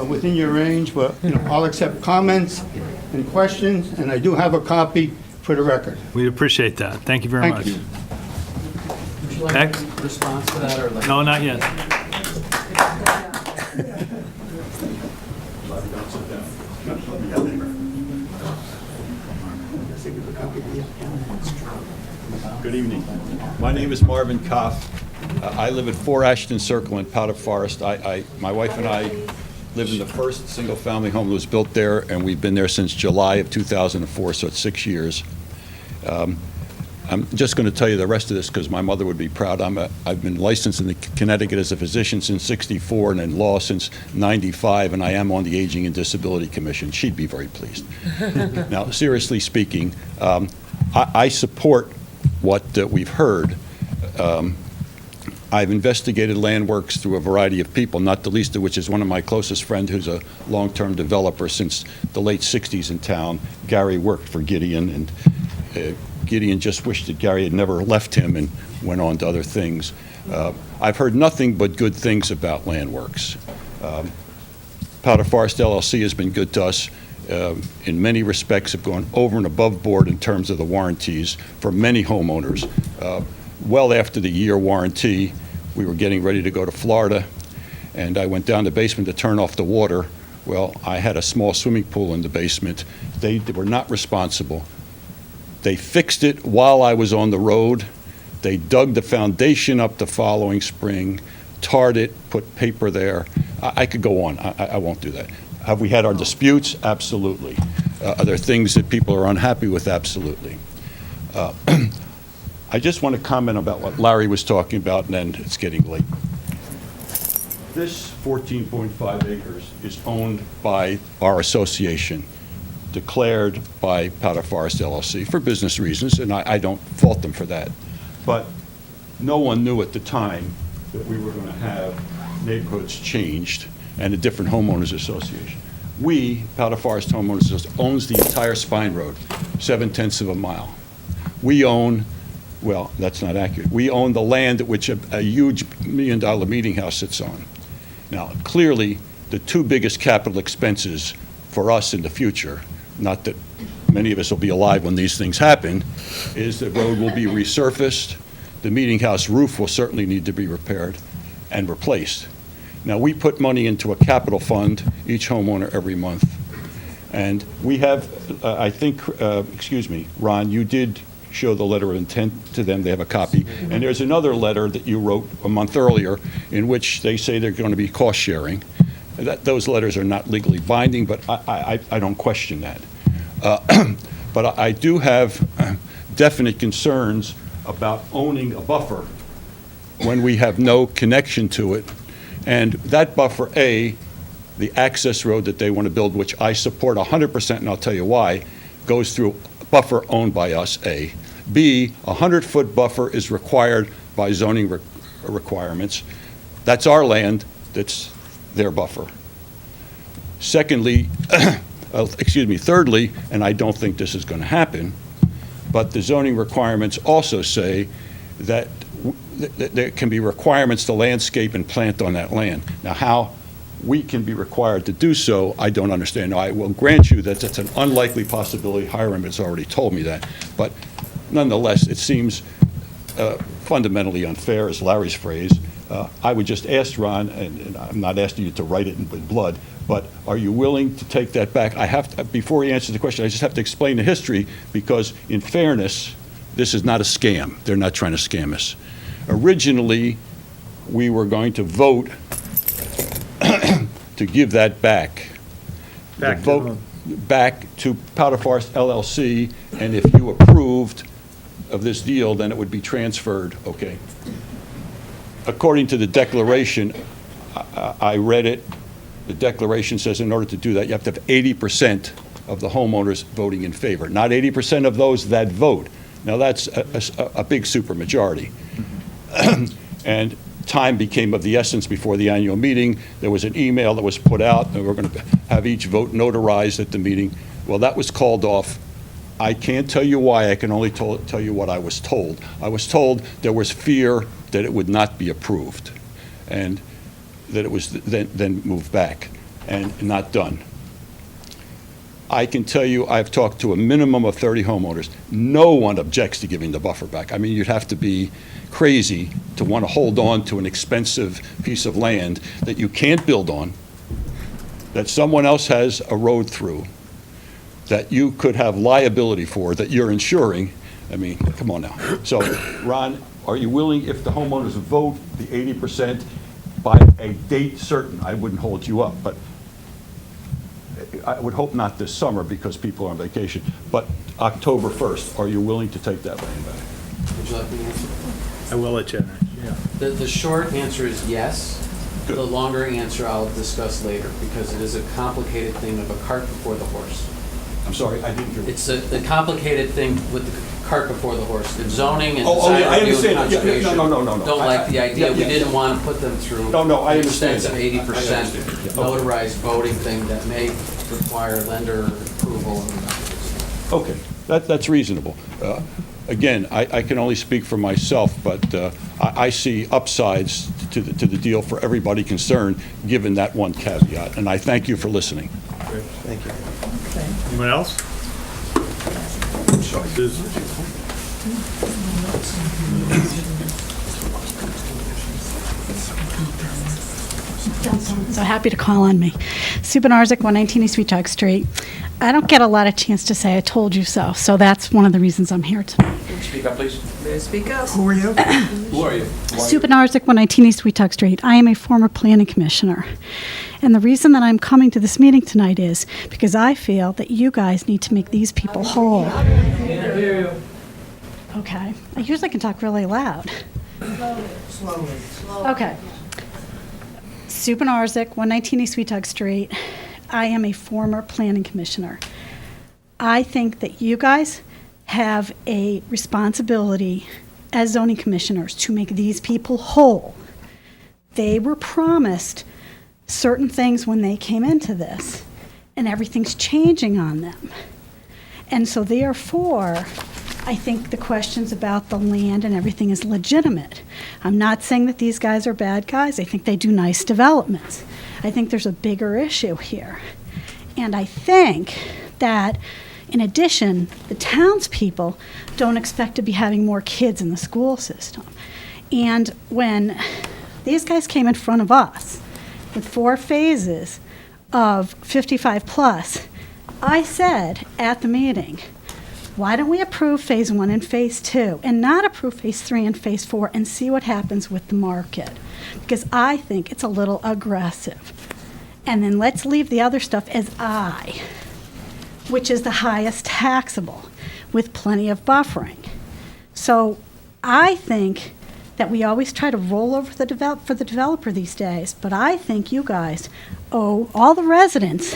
within your range, but I'll accept comments and questions, and I do have a copy for the record. We appreciate that. Thank you very much. Thank you. Would you like Next. a response to that, or? No, not yet. Good evening. My name is Marvin Koff. I live at 4 Ashton Circle in Powder Forest. My wife and I live in the first single-family home that was built there, and we've been there since July of 2004, so it's 6 years. I'm just going to tell you the rest of this because my mother would be proud. I've been licensed in Connecticut as a physician since '64 and in law since '95, and I am on the Aging and Disability Commission. She'd be very pleased. Now, seriously speaking, I support what we've heard. I've investigated land works through a variety of people, not the least of which is one of my closest friends who's a long-term developer since the late 60s in town. Gary worked for Gideon, and Gideon just wished that Gary had never left him and went on to other things. I've heard nothing but good things about land works. Powder Forest LLC has been good to us. In many respects have gone over and above board in terms of the warranties for many homeowners. Well after the year warranty, we were getting ready to go to Florida, and I went down the basement to turn off the water. Well, I had a small swimming pool in the basement. They were not responsible. They fixed it while I was on the road. They dug the foundation up the following spring, tarred it, put paper there. I could go on. I won't do that. Have we had our disputes? Absolutely. Are there things that people are unhappy with? Absolutely. I just want to comment about what Larry was talking about, and then it's getting late. This 14.5 acres is owned by our association, declared by Powder Forest LLC for business reasons, and I don't fault them for that. But no one knew at the time that we were going to have neighborhoods changed and a different homeowners association. We, Powder Forest Homeowners Association, owns the entire Spine Road, 7/10 of a mile. We own, well, that's not accurate. We own the land at which a huge $1 million meeting house sits on. Now, clearly, the two biggest capital expenses for us in the future, not that many of us will be alive when these things happen, is the road will be resurfaced, the meeting house roof will certainly need to be repaired and replaced. Now, we put money into a capital fund, each homeowner every month, and we have, I think, excuse me, Ron, you did show the letter of intent to them. They have a copy. And there's another letter that you wrote a month earlier in which they say they're going to be cost sharing. Those letters are not legally binding, but I don't question that. But I do have definite concerns about owning a buffer when we have no connection to it. And that buffer, A, the access road that they want to build, which I support 100%, and I'll tell you why, goes through a buffer owned by us, A. B, a 100-foot buffer is required by zoning requirements. That's our land, that's their buffer. Secondly, excuse me, thirdly, and I don't think this is going to happen, but the zoning requirements also say that there can be requirements to landscape and plant on that land. Now, how we can be required to do so, I don't understand. Now, I will grant you that it's an unlikely possibility. Hiram has already told me that. But nonetheless, it seems fundamentally unfair, is Larry's phrase. I would just ask Ron, and I'm not asking you to write it with blood, but are you willing to take that back? I have to, before he answers the question, I just have to explain the history, because in fairness, this is not a scam. They're not trying to scam us. Originally, we were going to vote to give that back. Back to Powder Forest LLC, and if you approved of this deal, then it would be transferred, okay? According to the declaration, I read it, the declaration says in order to do that, you have to have 80% of the homeowners voting in favor, not 80% of those that vote. Now, that's a big supermajority. And time became of the essence before the annual meeting. There was an email that was put out, and we're going to have each vote notarized at the meeting. Well, that was called off. I can't tell you why. I can only tell you what I was told. I was told there was fear that it would not be approved, and that it was then moved back and not done. I can tell you I've talked to a minimum of 30 homeowners. No one objects to giving the buffer back. I mean, you'd have to be crazy to want to hold on to an expensive piece of land that you can't build on, that someone else has a road through, that you could have liability for, that you're insuring. I mean, come on now. So, Ron, are you willing, if the homeowners vote the 80% by a date certain, I wouldn't hold you up, but I would hope not this summer because people are on vacation, but October 1st, are you willing to take that land back? Would you like me to answer? I will let you. The short answer is yes. Good. The longer answer I'll discuss later, because it is a complicated thing of a cart before the horse. I'm sorry, I didn't hear. It's a complicated thing with the cart before the horse. The zoning and Oh, design yeah, I review and understand. Yeah, conservation no. don't like the idea. Yeah, We yeah. didn't want to put them through No, I an understand extensive that. 80% I understand. Yeah, okay. notarized voting thing that may require lender approval. Okay, that's reasonable. Again, I can only speak for myself, but I see upsides to the deal for everybody concerned, given that one caveat, and I thank you for listening. Thank you. Anyone else? Susan? So happy to call on me. Sue Benarzik, 119 East Weetag Street. I don't get a lot of chance to say I told you so, so that's one of the reasons I'm here tonight. Speak up, please. Speak up. Who are you? Who are you? Sue Benarzik, 119 East Weetag Street. I am a former planning commissioner. And the reason that I'm coming to this meeting tonight is because I feel that you guys need to make these people whole. Okay. I usually can talk really loud. Slowly. Okay. Sue Benarzik, 119 East Weetag Street. I am a former planning commissioner. I think that you guys have a responsibility as zoning commissioners to make these people whole. They were promised certain things when they came into this, and everything's changing on them. And so therefore, I think the questions about the land and everything is legitimate. I'm not saying that these guys are bad guys. I think they do nice developments. I think there's a bigger issue here. And I think that, in addition, the townspeople don't expect to be having more kids in the school system. And when these guys came in front of us with 4 phases of 55 plus, I said at the meeting, why don't we approve phase 1 and phase 2 and not approve phase 3 and phase 4 and see what happens with the market? Because I think it's a little aggressive. And then let's leave the other stuff as I, which is the highest taxable with plenty of buffering. So I think that we always try to roll over for the developer these days, but I think you guys owe all the residents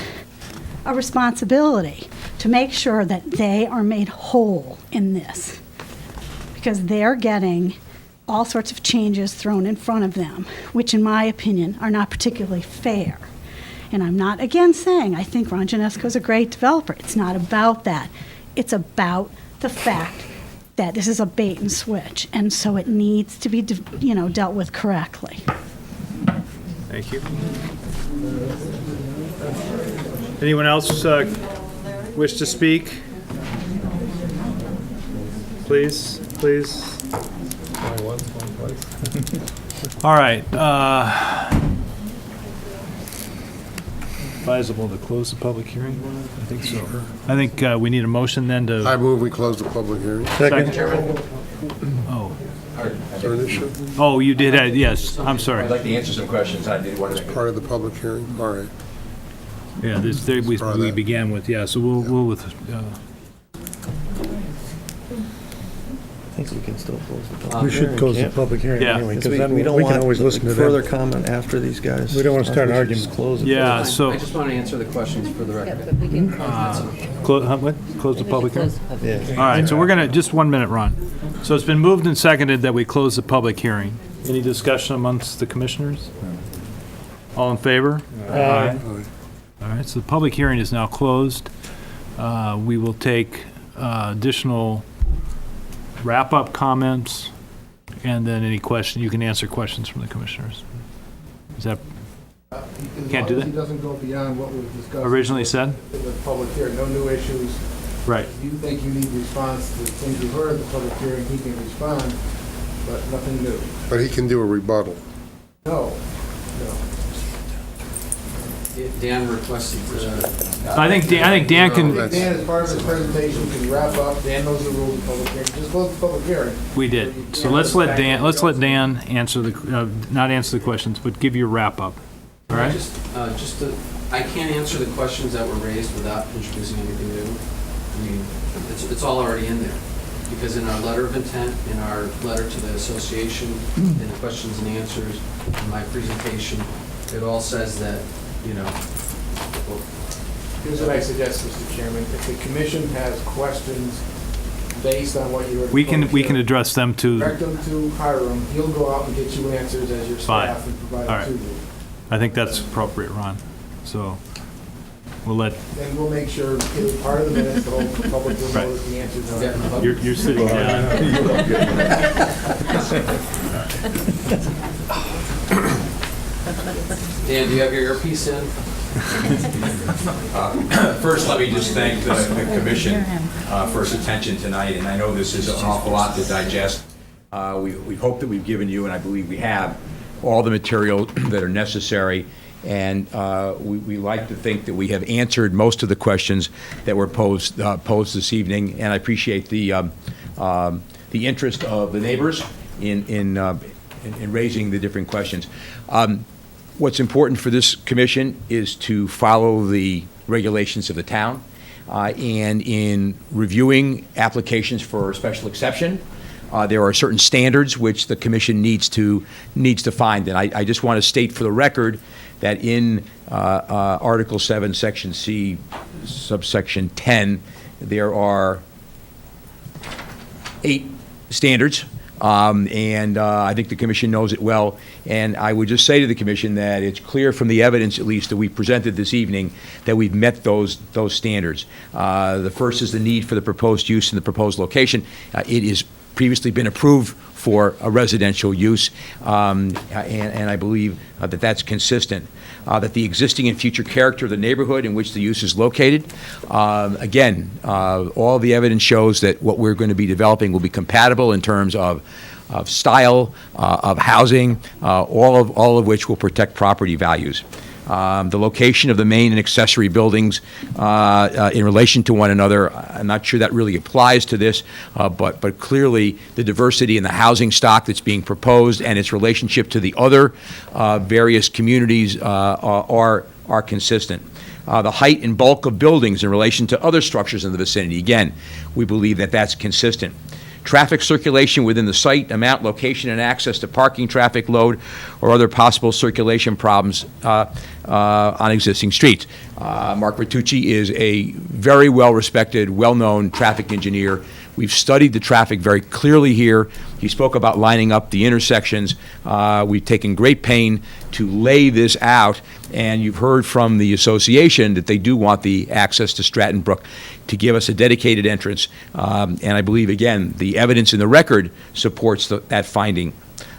a responsibility to make sure that they are made whole in this, because they're getting all sorts of changes thrown in front of them, which in my opinion are not particularly fair. And I'm not again saying I think Ron Janesco is a great developer. It's not about that. It's about the fact that this is a bait and switch, and so it needs to be dealt with correctly. Thank you. Anyone else wish to speak? Please. All right. Advisable to close the public hearing? I think so. I think we need a motion then to. I move we close the public hearing. Second. Oh. Oh, you did, yes, I'm sorry. I'd like to answer some questions. I did want to. Part of the public hearing, all right. Yeah, we began with, so we'll with, I think we can still close the public We should close the public hearing Yeah. anyway, because We then don't we can want always listen to them. further comment after these guys. We don't want to start an argument. Close it. yeah, so, I just want to answer the questions for the Yeah, record. but we can close it. close the public hearing? Yeah. All right, so we're gonna, just 1 minute, Ron. So it's been moved and seconded that we close the public hearing. Any discussion amongst the commissioners? All in favor? Aye. All right, so the public hearing is now closed. We will take additional wrap-up comments, and then any question, you can answer questions from the commissioners. Is that, can't do that? He doesn't go beyond what was discussed. Originally said? In the public hearing, no new issues. Right. If you think you need response to things you heard in the public hearing, he can respond, but nothing new. But he can do a rebuttal. No. Dan requested I think Dan can, Dan, as part of his presentation, can wrap up. Dan knows the rules of public hearing. Just close the public hearing. we did. So let's let Dan answer the, not answer the questions, but give you a wrap-up. All right? I can't answer the questions that were raised without introducing anything new. I mean, it's all already in there. Because in our letter of intent, in our letter to the association, in the questions and answers, in my presentation, it all says that, well, Here's what I suggest, Mr. Chairman. If the commission has questions based on what you were... We can address them to, Direct them to Hiram. He'll go out and get you answers as your Fine. staff and provide All right. them to you. I think that's appropriate, Ron. So we'll let, Then we'll make sure, it'll be part of the minutes, the whole public will know that the answers are... you're sitting down. Dan, do you have your earpiece in? First, let me just thank the commission for its attention tonight, and I know this is an awful lot to digest. We hope that we've given you, and I believe we have, all the material that are necessary, and we like to think that we have answered most of the questions that were posed this evening, and I appreciate the interest of the neighbors in raising the different questions. What's important for this commission is to follow the regulations of the town, and in reviewing applications for special exception, there are certain standards which the commission needs to find. And I just want to state for the record that in Article 7, Section C, subsection 10, there are 8 standards. And I think the commission knows it well. And I would just say to the commission that it's clear from the evidence, at least, that we presented this evening, that we've met those standards. The first is the need for the proposed use in the proposed location. It has previously been approved for a residential use, and I believe that that's consistent. That the existing and future character of the neighborhood in which the use is located, again, all the evidence shows that what we're going to be developing will be compatible in terms of style, of housing, all of which will protect property values. The location of the main and accessory buildings in relation to one another, I'm not sure that really applies to this, but clearly the diversity in the housing stock that's being proposed and its relationship to the other various communities are consistent. The height and bulk of buildings in relation to other structures in the vicinity, again, we believe that that's consistent. Traffic circulation within the site, amount, location, and access to parking, traffic load, or other possible circulation problems on existing streets. Mark Bertucci is a very well-respected, well-known traffic engineer. We've studied the traffic very clearly here. He spoke about lining up the intersections. We've taken great pain to lay this out, and you've heard from the association that they do want the access to Stratton Brook to give us a dedicated entrance. And I believe, again, the evidence in the record supports that finding.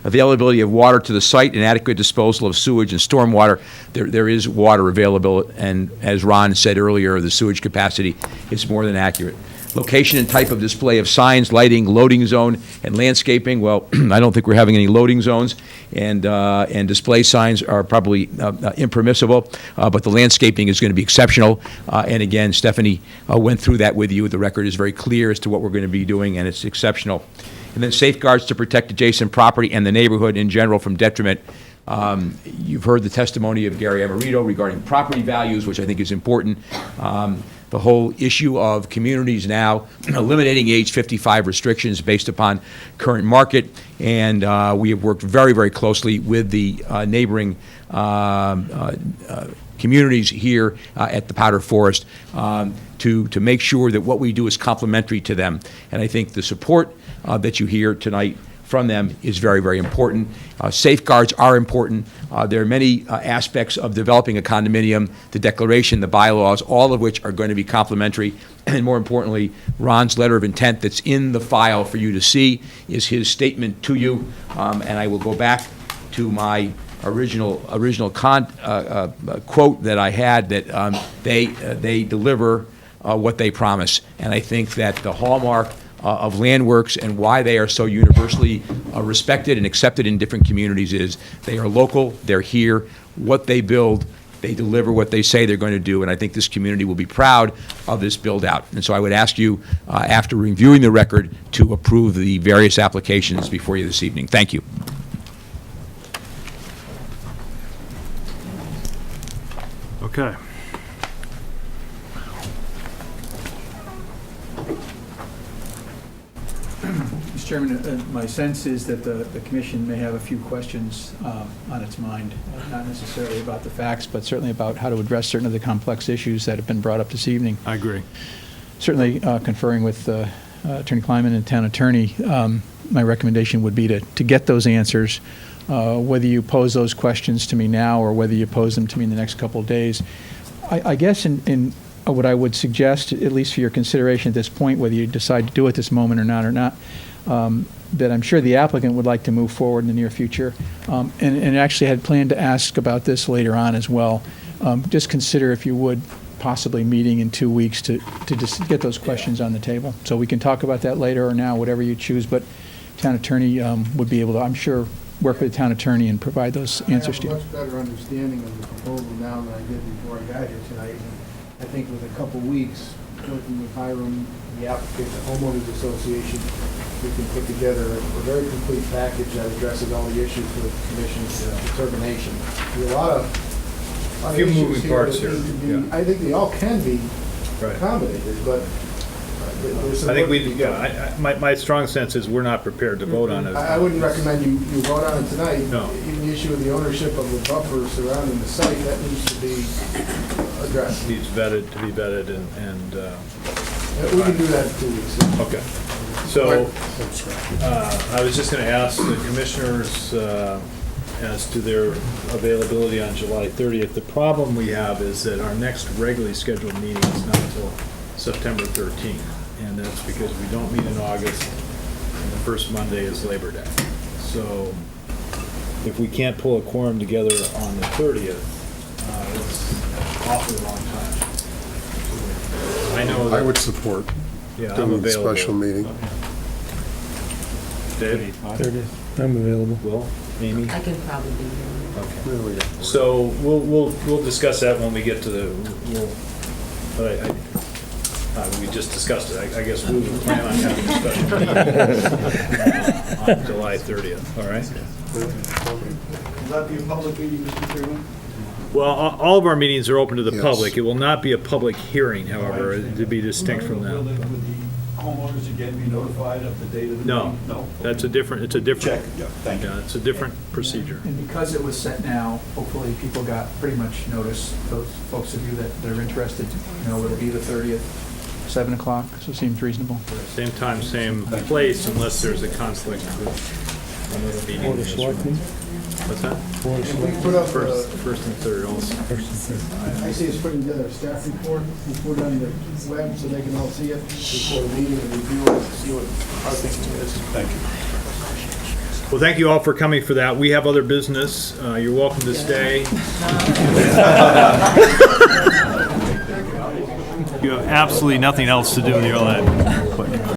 Availability of water to the site and adequate disposal of sewage and stormwater. There is water available, and as Ron said earlier, the sewage capacity is more than accurate. Location and type of display of signs, lighting, loading zone, and landscaping. Well, I don't think we're having any loading zones, and display signs are probably impermissible, but the landscaping is going to be exceptional. And again, Stephanie went through that with you. The record is very clear as to what we're going to be doing, and it's exceptional. And then safeguards to protect adjacent property and the neighborhood in general from detriment. You've heard the testimony of Gary Amarito regarding property values, which I think is important. The whole issue of communities now eliminating age 55 restrictions based upon current market, and we have worked very, very closely with the neighboring communities here at the Powder Forest to make sure that what we do is complementary to them. And I think the support that you hear tonight from them is very, very important. Safeguards are important. There are many aspects of developing a condominium, the declaration, the bylaws, all of which are going to be complementary. And more importantly, Ron's letter of intent that's in the file for you to see is his statement to you. And I will go back to my original quote that I had, that they deliver what they promise. And I think that the hallmark of Landworks and why they are so universally respected and accepted in different communities is they are local, they're here, what they build, they deliver what they say they're going to do, and I think this community will be proud of this build-out. And so I would ask you, after reviewing the record, to approve the various applications before you this evening. Thank you. Okay. Mr. Chairman, my sense is that the commission may have a few questions on its mind, not necessarily about the facts, but certainly about how to address certain of the complex issues that have been brought up this evening. I agree. Certainly conferring with Attorney Kleinman and Town Attorney, my recommendation would be to get those answers, whether you pose those questions to me now or whether you pose them to me in the next couple of days. I guess in what I would suggest, at least for your consideration at this point, whether you decide to do it this moment or not, that I'm sure the applicant would like to move forward in the near future, and actually had planned to ask about this later on as well. Just consider, if you would, possibly meeting in 2 weeks to just get those questions on the table. So we can talk about that later or now, whatever you choose, but Town Attorney would be able to, I'm sure, work with the Town Attorney and provide those answers to you. I have a much better understanding of the proposal now than I did before I got here tonight. And I think with a couple weeks, working with Hiram, the applicant, the homeowners association, we can put together a very complete package that addresses all the issues for the commission's determination. There are a lot of Few issues moving parts that here, need to be- yeah. I think they all can be Right. accommodated, but there's some I think work we, to be done. my strong sense is we're not prepared to vote on it. I wouldn't recommend you vote on it tonight. No. Even the issue of the ownership of the buffer surrounding the site, that needs to be addressed. Needs vetted, to be vetted, and We can do that in 2 weeks. okay. So, I was just gonna ask the commissioners, as to their availability on July 30th. The problem we have is that our next regularly scheduled meeting is not until September 13th, and that's because we don't meet in August, and the first Monday is Labor Day. So, if we can't pull a quorum together on the 30th, it's an awfully long time. I know that. I would support Yeah, I'm doing the available. special meeting. Dave? I'm available. Will? Amy? I can probably be here. Okay. So we'll discuss that when we get to the, but we just discussed it. I guess we will plan on having a special meeting on July 30th, all right? Will that be a public meeting, Mr. Chairman? Well, all of our meetings are open to the Yes. public. It will not be a public hearing, however, to be distinct from Will that. the homeowners again be notified of the date of the meeting? No, that's a different, it's a different. Check, yeah, thank you. Yeah, it's a different procedure. And because it was set now, hopefully people got pretty much notice, those folks of you that are interested, it'll be the 30th, 7 o'clock, so it seems reasonable. Same time, same place, unless there's a conflict with another meeting. Board of Selectmen? What's that? And we put up, First and third also. I see us putting together a staff report, we put it on the web so they can all see it before the meeting and review it, and see what our thinking is. Thank you. Well, thank you all for coming for that. We have other business. You're welcome to stay. You have absolutely nothing else to do with your life.